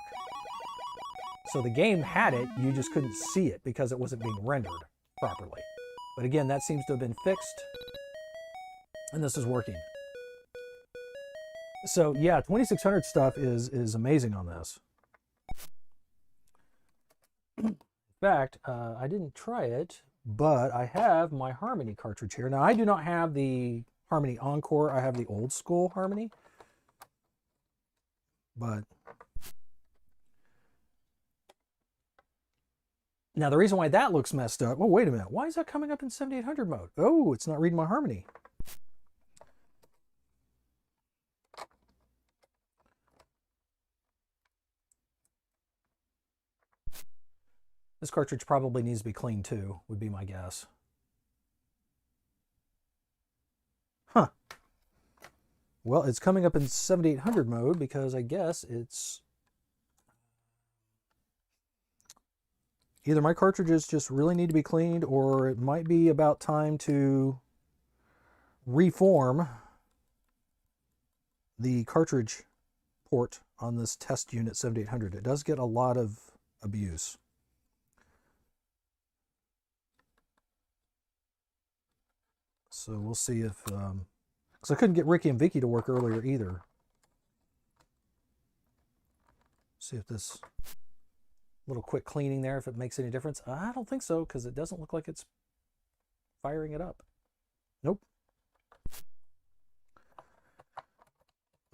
So the game had it, you just couldn't see it because it wasn't being rendered properly. But again, that seems to have been fixed, and this is working. So yeah, 2600 stuff is amazing on this. In fact, I didn't try it, but I have my Harmony cartridge here. Now, I do not have the Harmony Encore. I have the old school Harmony. But now the reason why that looks messed up, oh, wait a minute. Why is that coming up in 7800 mode? Oh, it's not reading my Harmony. This cartridge probably needs to be cleaned too, would be my guess. Huh. Well, it's coming up in 7800 mode because I guess it's either my cartridges just really need to be cleaned, or it might be about time to reform the cartridge port on this test unit 7800. It does get a lot of abuse. So we'll see if, because I couldn't get Ricky and Vicky to work earlier either. See if this little quick cleaning there, if it makes any difference. I don't think so, because it doesn't look like it's firing it up. Nope.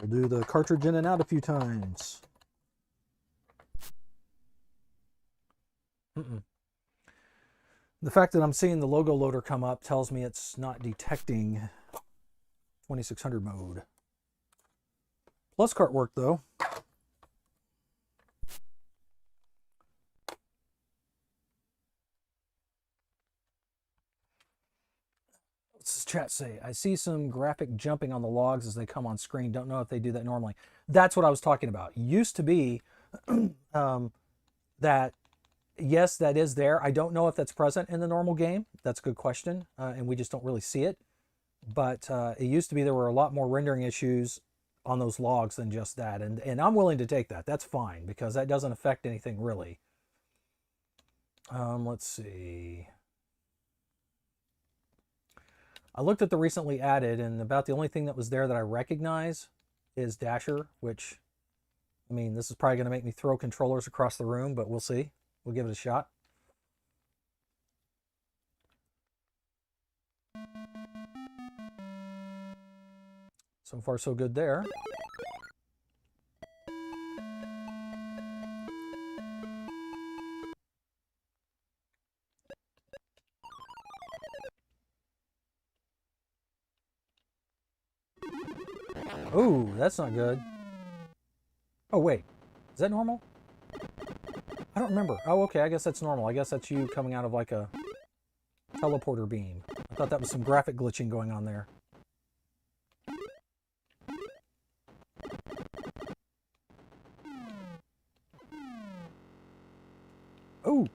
We'll do the cartridge in and out a few times. The fact that I'm seeing the logo loader come up tells me it's not detecting 2600 mode. Plus cart worked though. What's this chat say? I see some graphic jumping on the logs as they come on screen. Don't know if they do that normally. That's what I was talking about. Used to be that, yes, that is there. I don't know if that's present in the normal game. That's a good question, and we just don't really see it. But it used to be there were a lot more rendering issues on those logs than just that. And I'm willing to take that. That's fine, because that doesn't affect anything really. Let's see. I looked at the recently added, and about the only thing that was there that I recognize is Dasher, which, I mean, this is probably going to make me throw controllers across the room, but we'll see. We'll give it a shot. So far, so good there. Oh, that's not good. Oh, wait. Is that normal? I don't remember. Oh, okay. I guess that's normal. I guess that's you coming out of like a Teleporter beam. I thought that was some graphic glitching going on there. Oh!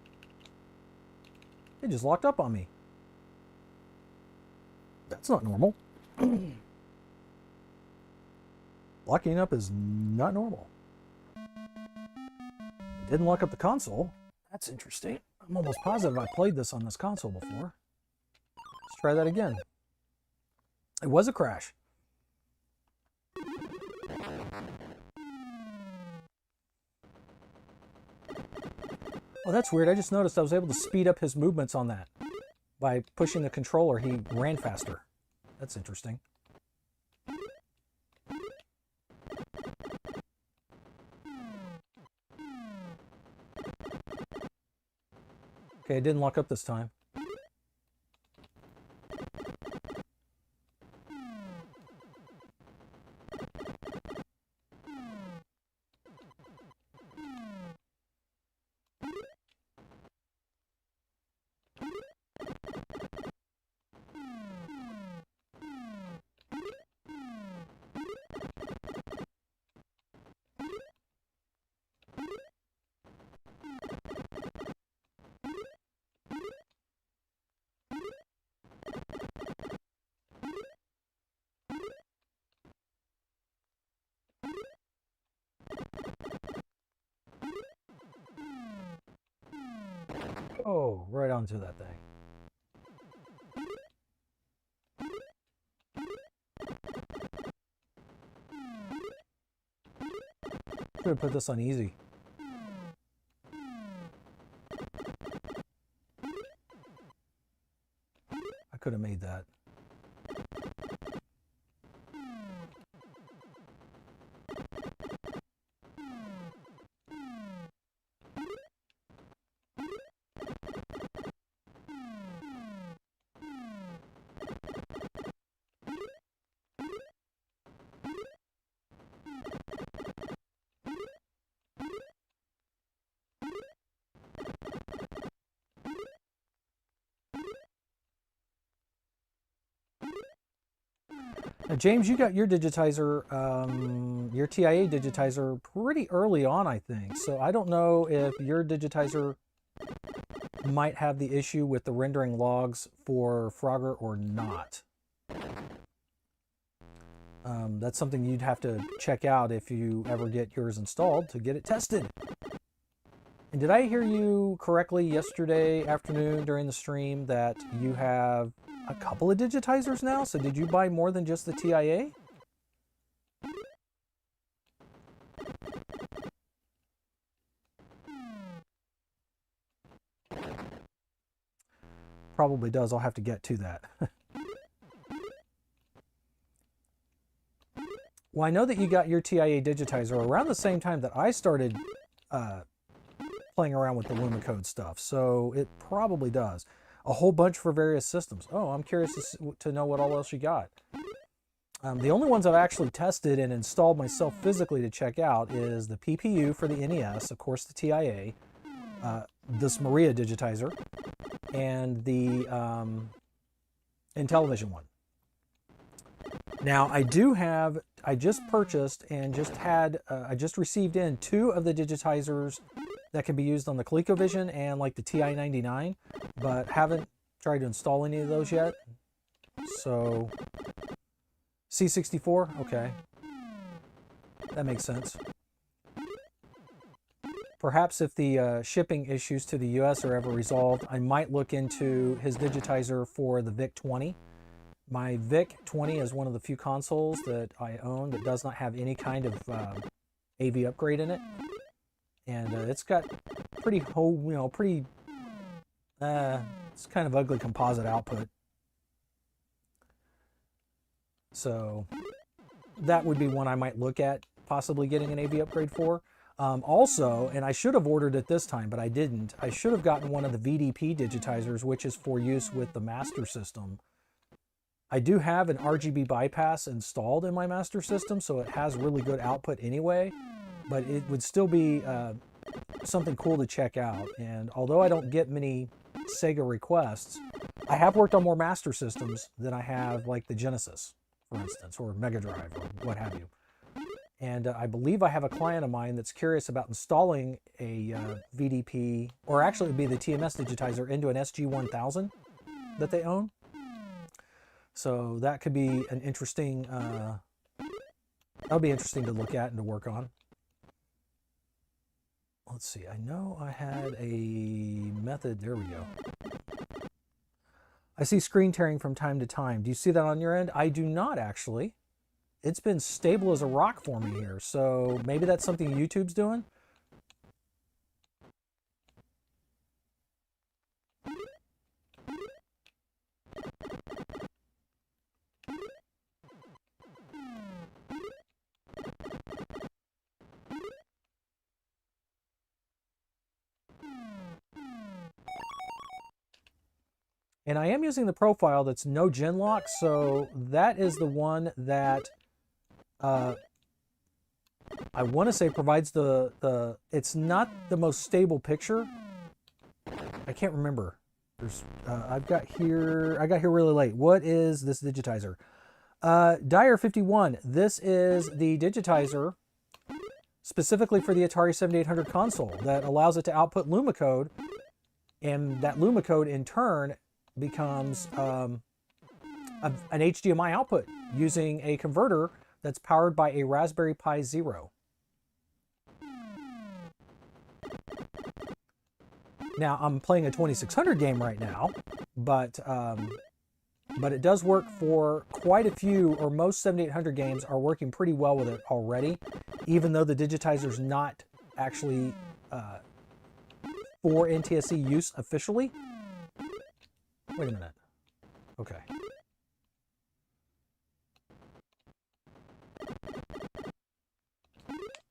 It just locked up on me. That's not normal. Locking up is not normal. It didn't lock up the console. That's interesting. I'm almost positive I played this on this console before. Let's try that again. It was a crash. Oh, that's weird. I just noticed I was able to speed up his movements on that. By pushing the controller, he ran faster. That's interesting. Okay, it didn't lock up this time. Oh, right onto that thing. Could have put this on easy. I could have made that. Now, James, you got your digitizer, your TIA digitizer pretty early on, I think. So I don't know if your digitizer might have the issue with the rendering logs for Frogger or not. That's something you'd have to check out if you ever get yours installed to get it tested. And did I hear you correctly yesterday afternoon during the stream that you have a couple of digitizers now? So did you buy more than just the TIA? Probably does. I'll have to get to that. Well, I know that you got your TIA digitizer around the same time that I started playing around with the Lumacode stuff. So it probably does. A whole bunch for various systems. Oh, I'm curious to know what all else you got. The only ones I've actually tested and installed myself physically to check out is the PPU for the NES, of course the TIA, this Maria digitizer, and the Intellivision one. Now I do have, I just purchased and just had, I just received in 2 of the digitizers that can be used on the ColecoVision and like the TI-99, but haven't tried to install any of those yet. So C64, okay, that makes sense. Perhaps if the shipping issues to the US are ever resolved, I might look into his digitizer for the VIC-20. My VIC-20 is one of the few consoles that I own that does not have any kind of AV upgrade in it. And it's got pretty, it's kind of ugly composite output. So that would be one I might look at possibly getting an AV upgrade for. Also, and I should have ordered it this time, but I didn't. I should have gotten one of the VDP digitizers, which is for use with the Master System. I do have an RGB bypass installed in my Master System, so it has really good output anyway, but it would still be something cool to check out. And although I don't get many Sega requests, I have worked on more Master Systems than I have like the Genesis, for instance, or Mega Drive, or what have you. And I believe I have a client of mine that's curious about installing a VDP, or actually it would be the TMS digitizer, into an SG-1000 that they own. So that could be an interesting, that'll be interesting to look at and to work on. Let's see, I know I had a method, there we go. I see screen tearing from time to time. Do you see that on your end? I do not, actually. It's been stable as a rock for me here, so maybe that's something YouTube's doing. And I am using the profile that's no gen lock, so that is the one that I want to say provides it's not the most stable picture. I can't remember. I got here really late. What is this digitizer? Dyer51. This is the digitizer specifically for the Atari 7800 console that allows it to output Lumacode, and that Lumacode in turn becomes an HDMI output using a converter that's powered by a Raspberry Pi Zero. Now I'm playing a 2600 game right now, but it does work for quite a few, or most 7800 games are working pretty well with it already, even though the digitizer's not actually for NTSC use officially. Wait a minute. Okay.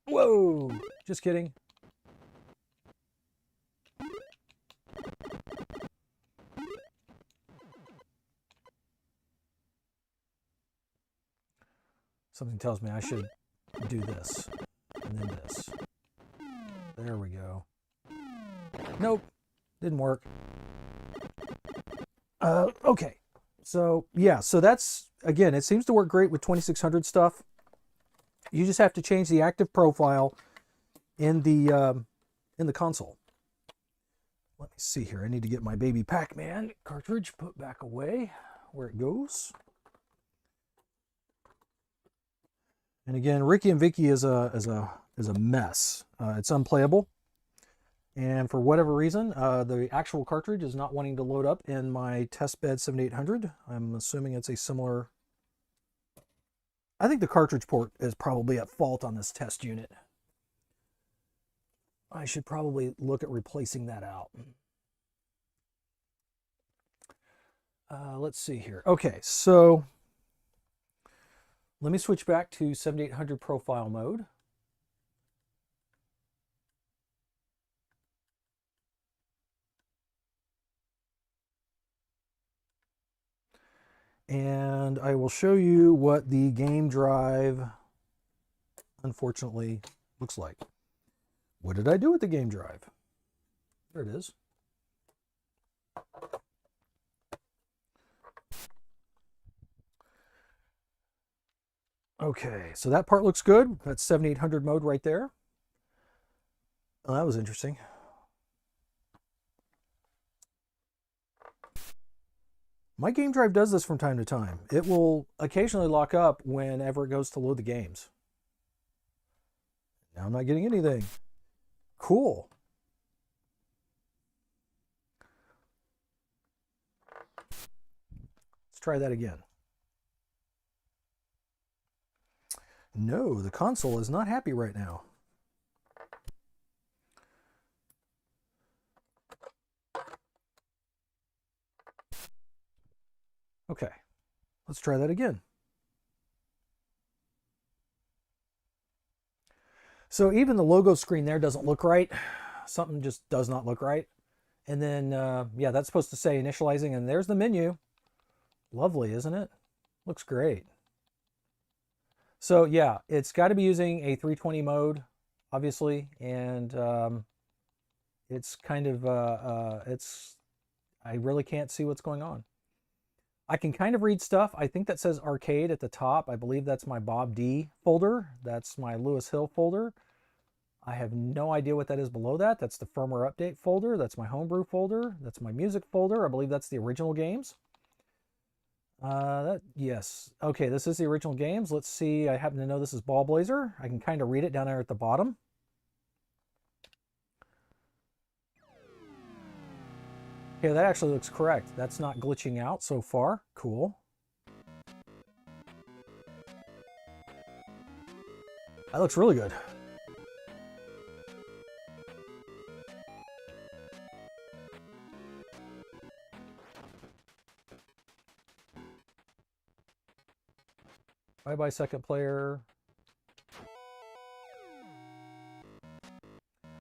Whoa! Just kidding. Something tells me I should do this, and then this. There we go. Nope, didn't work. Okay, so yeah, so that's, again, it seems to work great with 2600 stuff. You just have to change the active profile in the console. Let me see here. I need to get my baby Pac-Man cartridge put back away where it goes. And again, Ricky and Vicky is a mess. It's unplayable, and for whatever reason, the actual cartridge is not wanting to load up in my testbed 7800. I'm assuming it's a similar. I think the cartridge port is probably at fault on this test unit. I should probably look at replacing that out. Let's see here. Okay, so let me switch back to 7800 profile mode. And I will show you what the game drive, unfortunately, looks like. What did I do with the game drive? There it is. Okay, so that part looks good. That's 7800 mode right there. Oh, that was interesting. My game drive does this from time to time. It will occasionally lock up whenever it goes to load the games. Now I'm not getting anything. Cool. Let's try that again. No, the console is not happy right now. Okay, let's try that again. So even the logo screen there doesn't look right. Something just does not look right. And then, yeah, that's supposed to say initializing, and there's the menu. Lovely, isn't it? Looks great. So yeah, it's got to be using a 320 mode, obviously, and it's kind of, I really can't see what's going on. I can kind of read stuff. I think that says arcade at the top. I believe that's my Bob D folder. That's my Lewis Hill folder. I have no idea what that is below that. That's the firmware update folder. That's my homebrew folder. That's my music folder. I believe that's the original games. Yes. Okay, this is the original games. Let's see. I happen to know this is Ball Blazer. I can kind of read it down there at the bottom. Okay, that actually looks correct. That's not glitching out so far. Cool. That looks really good. Bye-bye, second player.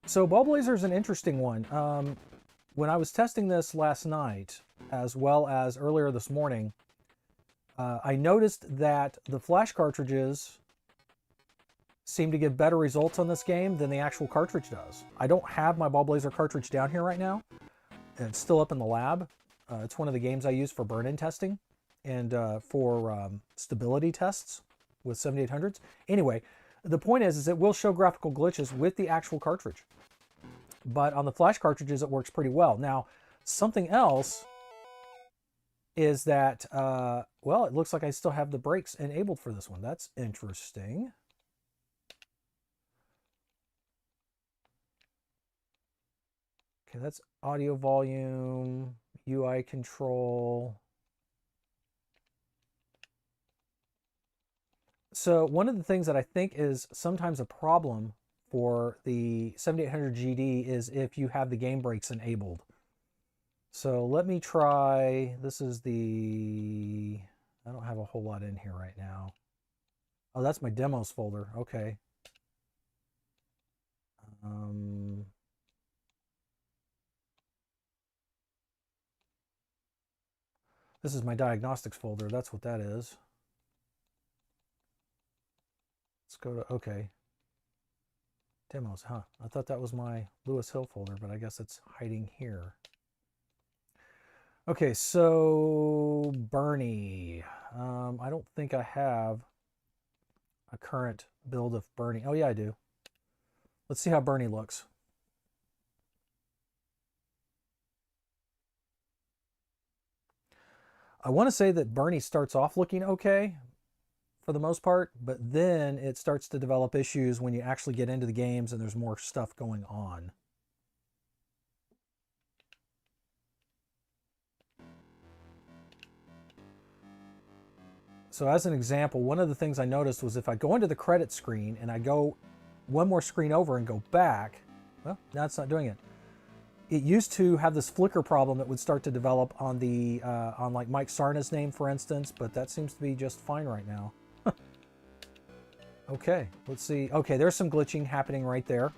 So Ball Blazer is an interesting one. When I was testing this last night, as well as earlier this morning, I noticed that the flash cartridges seem to give better results on this game than the actual cartridge does. I don't have my Ball Blazer cartridge down here right now. It's still up in the lab. It's one of the games I use for burn-in testing and for stability tests with 7800s. Anyway, the point is it will show graphical glitches with the actual cartridge. But on the flash cartridges, it works pretty well. Now, something else is that, well, it looks like I still have the brakes enabled for this one. That's interesting. Okay, that's audio volume, UI control. So one of the things that I think is sometimes a problem for the 7800 GD is if you have the game brakes enabled. So let me try, this is the, I don't have a whole lot in here right now. Oh, that's my demos folder, okay. This is my diagnostics folder, that's what that is. Let's go to, okay. Demos, huh? I thought that was my Lewis Hill folder, but I guess it's hiding here. Okay, so Bernie. I don't think I have a current build of Bernie. Oh yeah, I do. Let's see how Bernie looks. I want to say that Bernie starts off looking okay for the most part, but then it starts to develop issues when you actually get into the games and there's more stuff going on. So as an example, one of the things I noticed was if I go into the credit screen and I go one more screen over and go back, well, now it's not doing it. It used to have this flicker problem that would start to develop on the on like Mike Sarna's name, for instance, but that seems to be just fine right now. Okay, let's see. Okay, there's some glitching happening right there.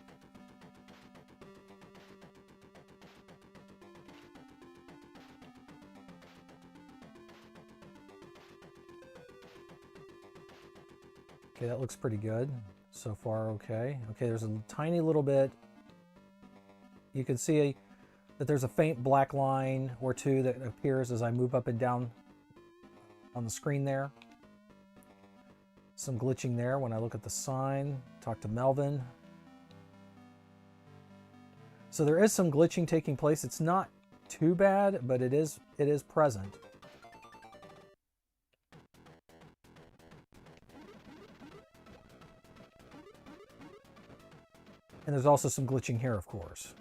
Okay, that looks pretty good. So far, okay. Okay, there's a tiny little bit. You can see that there's a faint black line or two that appears as I move up and down on the screen there. Some glitching there when I look at the sign, talk to Melvin. So there is some glitching taking place. It's not too bad, but it is present. And there's also some glitching here, of course.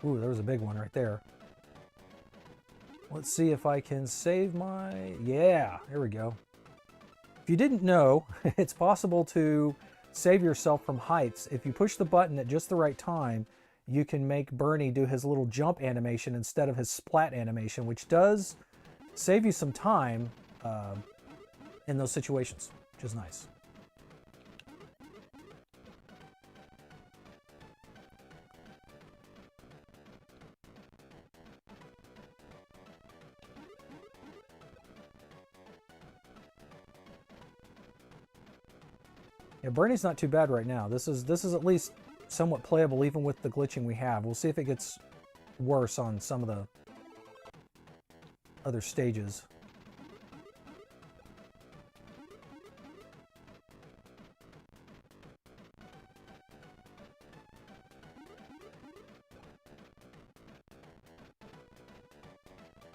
Ooh, there was a big one right there. Let's see if I can save my... Yeah, here we go. If you didn't know, it's possible to save yourself from heights. If you push the button at just the right time, you can make Bernie do his little jump animation instead of his splat animation, which does save you some time in those situations, which is nice. Yeah, Bernie's not too bad right now. This is at least somewhat playable even with the glitching we have. We'll see if it gets worse on some of the other stages.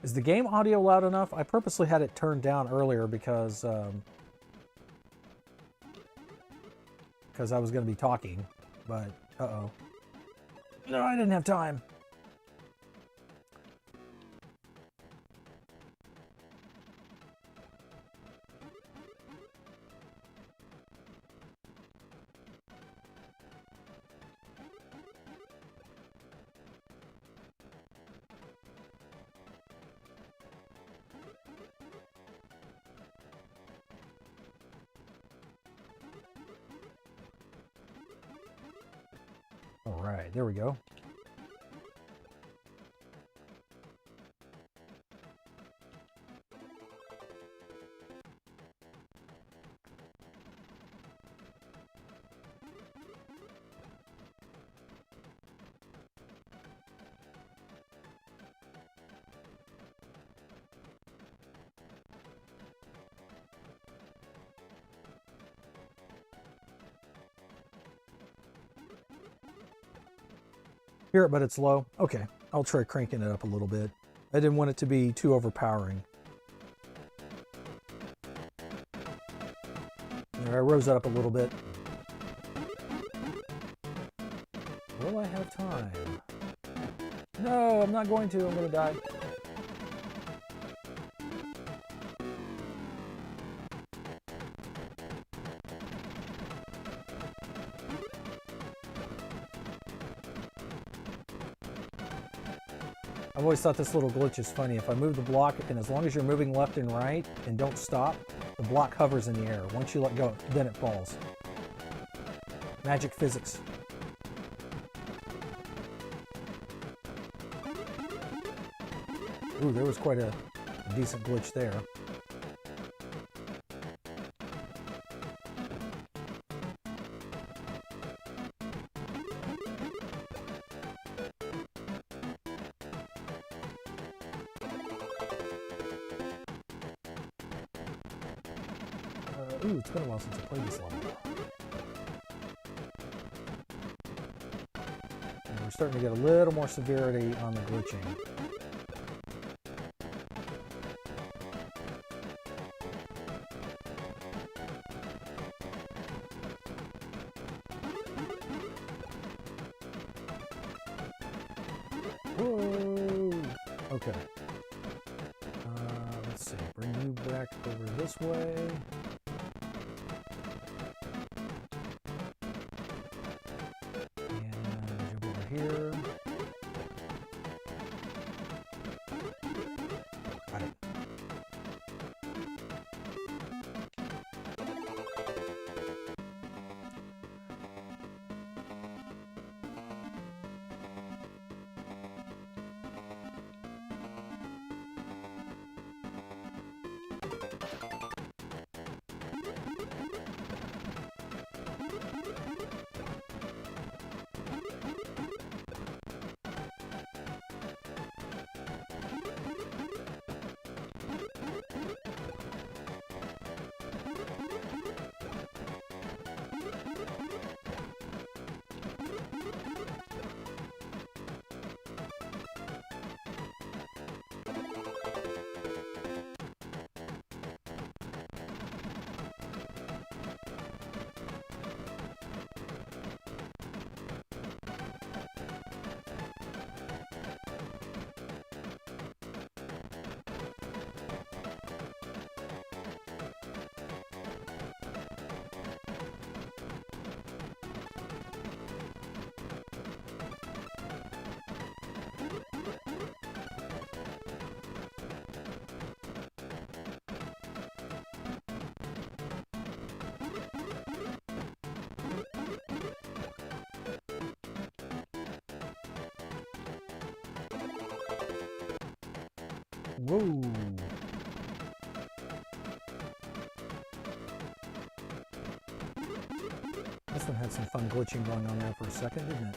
Is the game audio loud enough? I purposely had it turned down earlier because I was going to be talking, but uh-oh. No, I didn't have time. All right, there we go. Hear it, but it's low. Okay, I'll try cranking it up a little bit. I didn't want it to be too overpowering. There, I rose that up a little bit. Will I have time? No, I'm not going to. I'm going to die. I've always thought this little glitch is funny. If I move the block, and as long as you're moving left and right and don't stop, the block hovers in the air. Once you let go, then it falls. Magic physics. Ooh, there was quite a decent glitch there. Ooh, it's been a while since I played this level. And we're starting to get a little more severity on the glitching. Whoa! Okay. Let's see. Bring you back over this way. Here. Got it. Whoa. This one had some fun glitching going on there for a second, didn't it?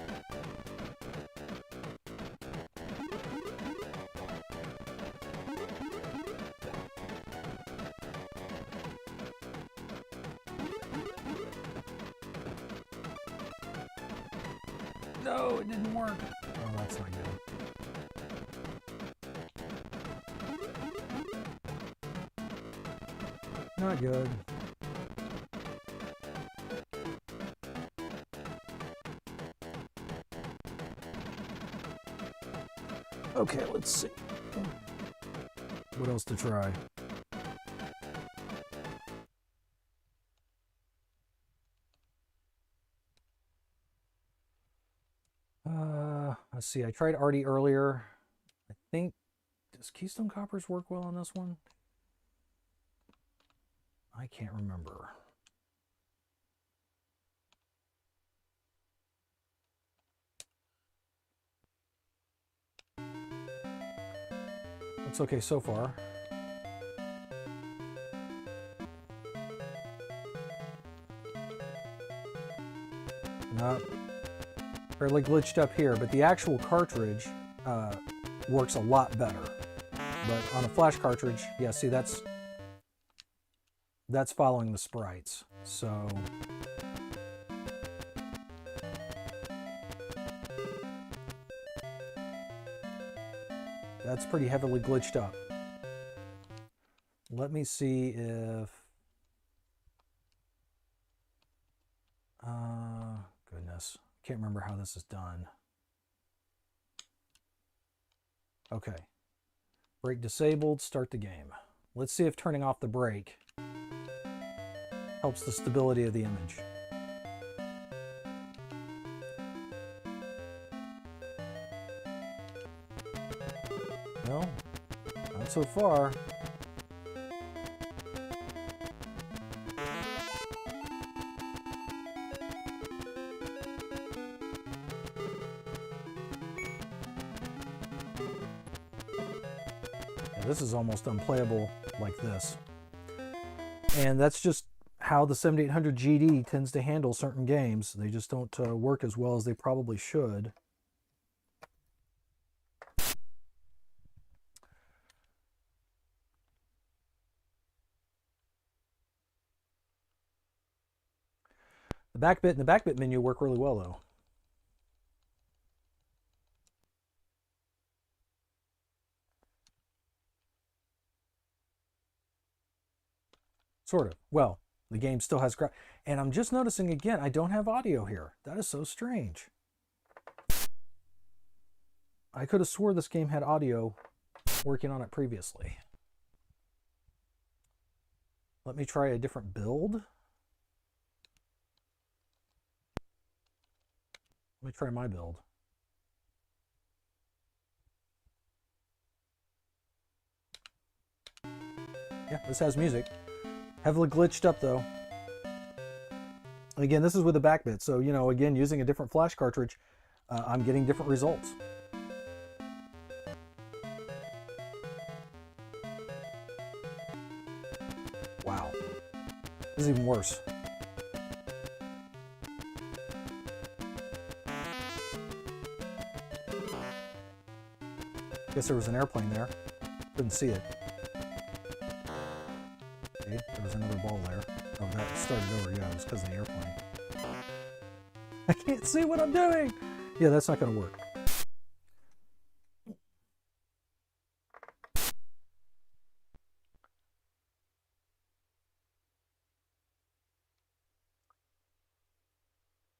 No, it didn't work. Oh, that's not good. Not good. Okay, let's see. What else to try? Let's see. I tried Artie earlier. I think, does Keystone Coppers work well on this one? I can't remember. Looks okay so far. Nope. Fairly glitched up here, but the actual cartridge works a lot better. But on a flash cartridge, yeah, see, that's following the sprites. So that's pretty heavily glitched up. Let me see if goodness, can't remember how this is done. Okay, brake disabled, start the game. Let's see if turning off the brake helps the stability of the image. No, not so far. Yeah, this is almost unplayable like this. And that's just how the 7800 GD tends to handle certain games. They just don't work as well as they probably should. The back bit and the back bit menu work really well though. Sort of. Well, the game still has and I'm just noticing again, I don't have audio here. That is so strange. I could have swore this game had audio working on it previously. Let me try a different build. Let me try my build. Yeah, this has music. Heavily glitched up though. Again, this is with a back bit, so you know, again, using a different flash cartridge, I'm getting different results. Wow, this is even worse. Guess there was an airplane there. Couldn't see it. Okay, there was another ball there. Oh, that started over. Yeah, it was because of the airplane. I can't see what I'm doing. Yeah, that's not going to work.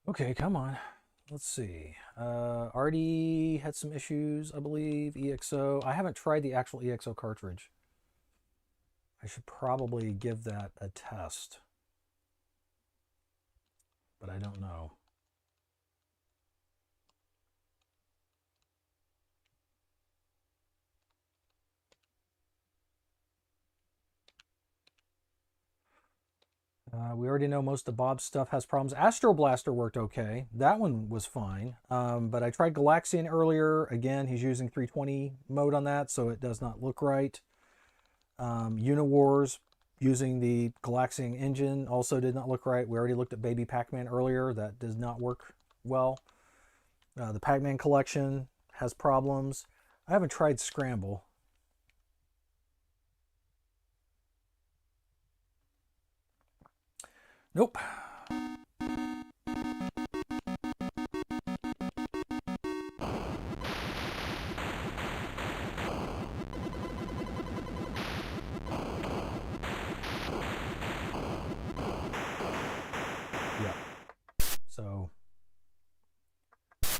Okay, come on. Let's see. Artie had some issues, I believe. EXO. I haven't tried the actual EXO cartridge. I should probably give that a test. But I don't know. We already know most of Bob's stuff has problems. Astro Blaster worked okay. That one was fine. But I tried Galaxian earlier. Again, he's using 320 mode on that, so it does not look right. Uniwars using the Galaxian engine also did not look right. We already looked at Baby Pac-Man earlier. That does not work well. The Pac-Man collection has problems. I haven't tried Scramble. Nope. Yeah. So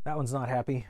that one's not happy.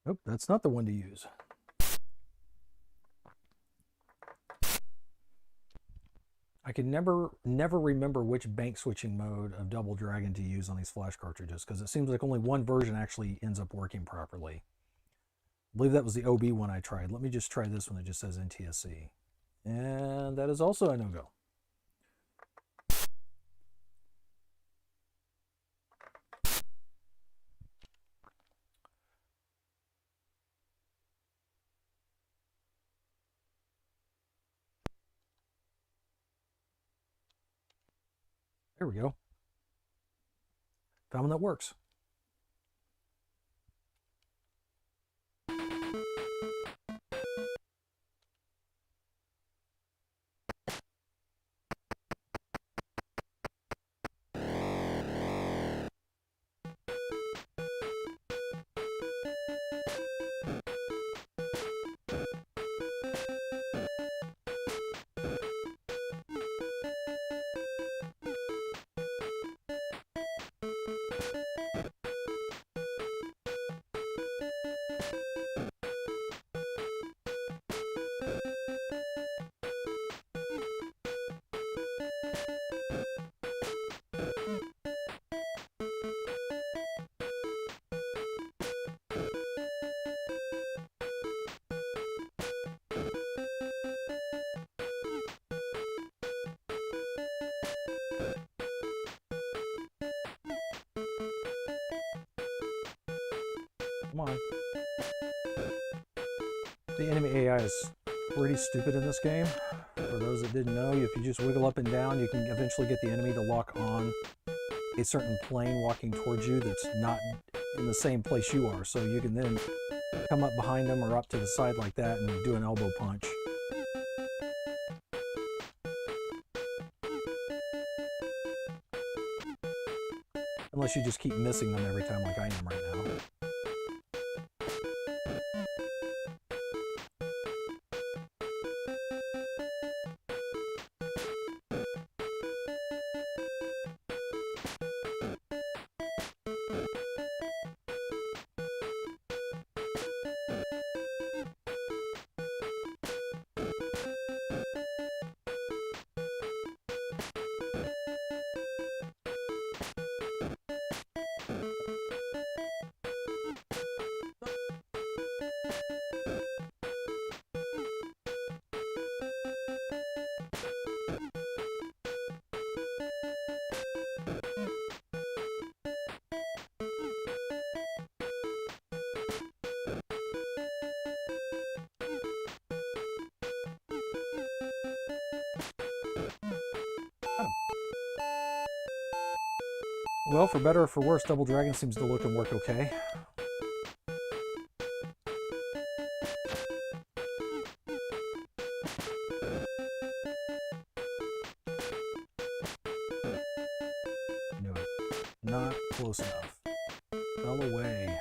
Nope, that's not the one to use. I can never remember which bank switching mode of Double Dragon to use on these flash cartridges, because it seems like only one version actually ends up working properly. I believe that was the OB one I tried. Let me just try this one that just says NTSC. And that is also a no-go. There we go. Found one that works. Come on. The enemy AI is pretty stupid in this game. For those that didn't know, if you just wiggle up and down, you can eventually get the enemy to lock on a certain plane walking towards you that's not in the same place you are. So you can then come up behind them or up to the side like that and do an elbow punch. Unless you just keep missing them every time like I am right now. Well, for better or for worse, Double Dragon seems to look and work okay. No, not close enough. Fell away.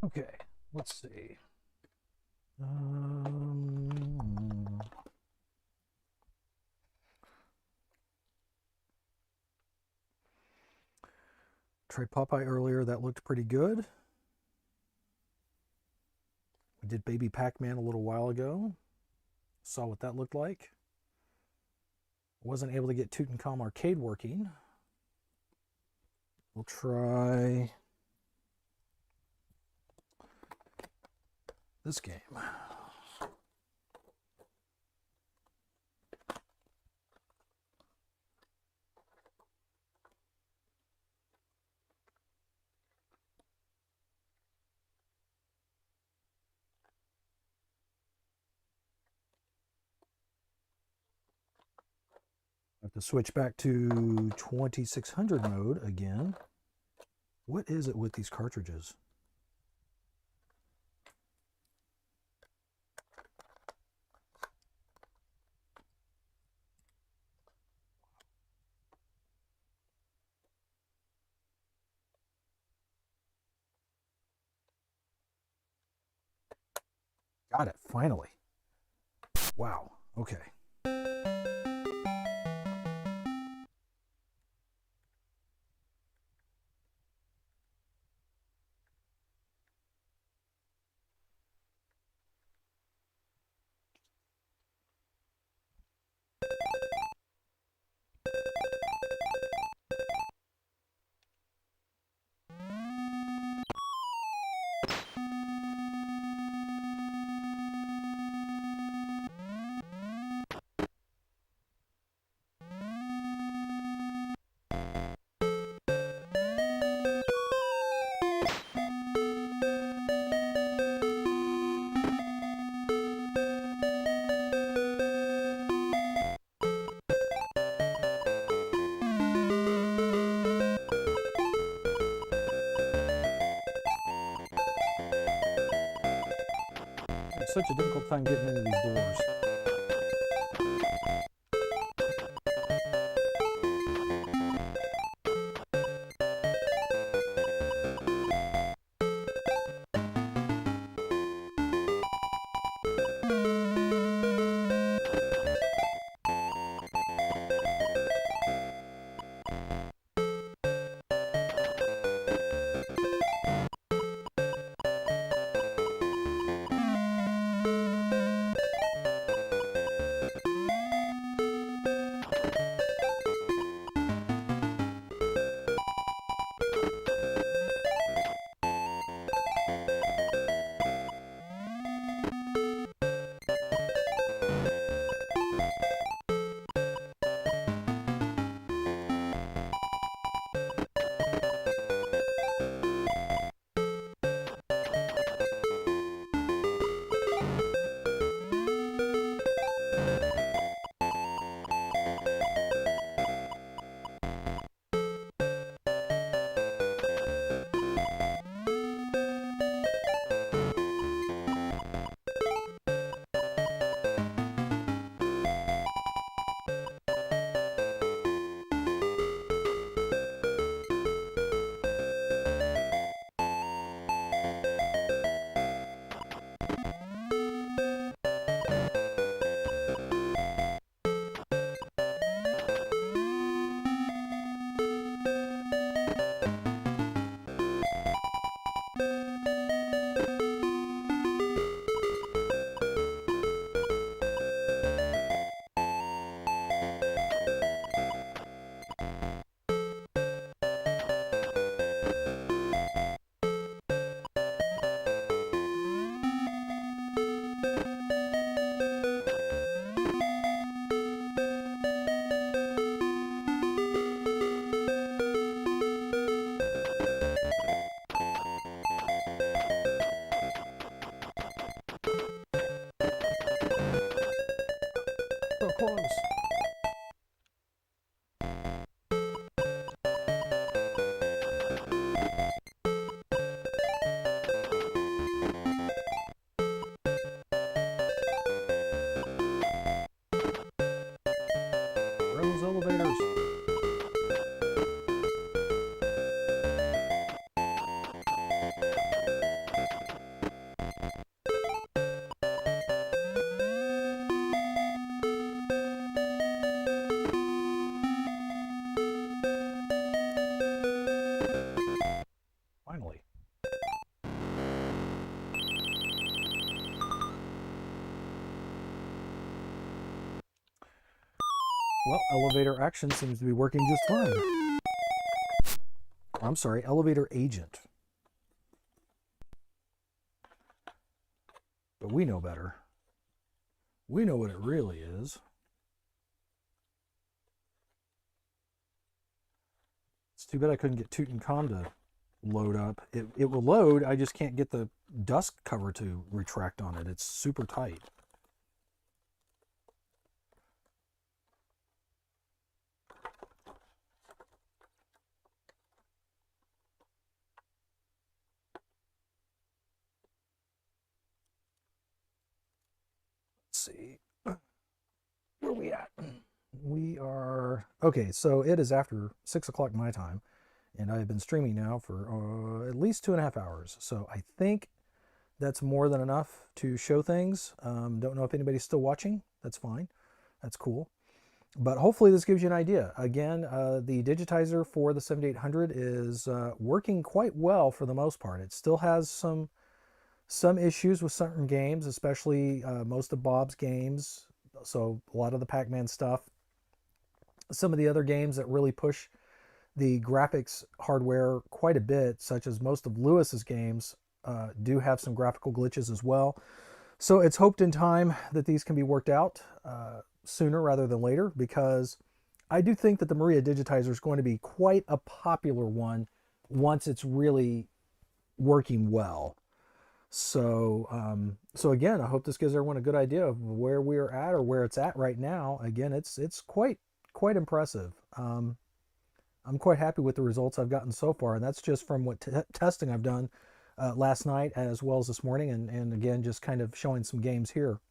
Okay, let's see. Tried Popeye earlier. That looked pretty good. We did Baby Pac-Man a little while ago. Saw what that looked like. Wasn't able to get Tutankhamun Arcade working. We'll try this game. I have to switch back to 2600 mode again. What is it with these cartridges? Got it, finally. Wow, okay. It's such a difficult time getting into these doors. close. Those elevators. Finally. Well, elevator action seems to be working just fine. I'm sorry, elevator agent. But we know better. We know what it really is. It's too bad I couldn't get Tutankhamun to load up. It will load, I just can't get the dust cover to retract on it. It's super tight. See where we at. We are okay, so it is after 6 o'clock my time, and I've been streaming now for at least 2.5 hours, so I think that's more than enough to show things. Don't know if anybody's still watching. That's fine, that's cool, but hopefully this gives you an idea. Again, the digitizer for the 7800 is working quite well for the most part. It still has some issues with certain games, especially most of Bob's games, so a lot of the Pac-Man stuff. Some of the other games that really push the graphics hardware quite a bit, such as most of Lewis's games, do have some graphical glitches as well. So it's hoped in time that these can be worked out sooner rather than later, because I do think that the Maria Digitizer is going to be quite a popular one once it's really working well. So, so again, I hope this gives everyone a good idea of where we're at, or where it's at right now. Again, it's quite impressive. I'm quite happy with the results I've gotten so far, and that's just from what testing I've done last night as well as this morning, and again, just kind of showing some games here.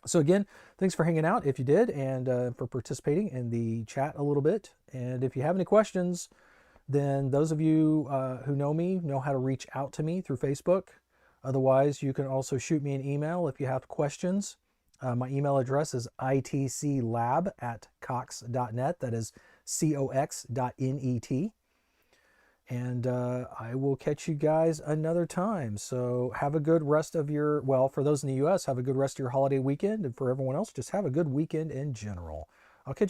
So again, thanks for hanging out if you did, and for participating in the chat a little bit. And if you have any questions, then those of you who know me know how to reach out to me through Facebook. Otherwise, you can also shoot me an email if you have questions. My email address is itclab@cox.net. That is cox.net. And I will catch you guys another time. So have a good rest of your, well, for those in the US, have a good rest of your holiday weekend. And for everyone else, just have a good weekend in general. I'll catch you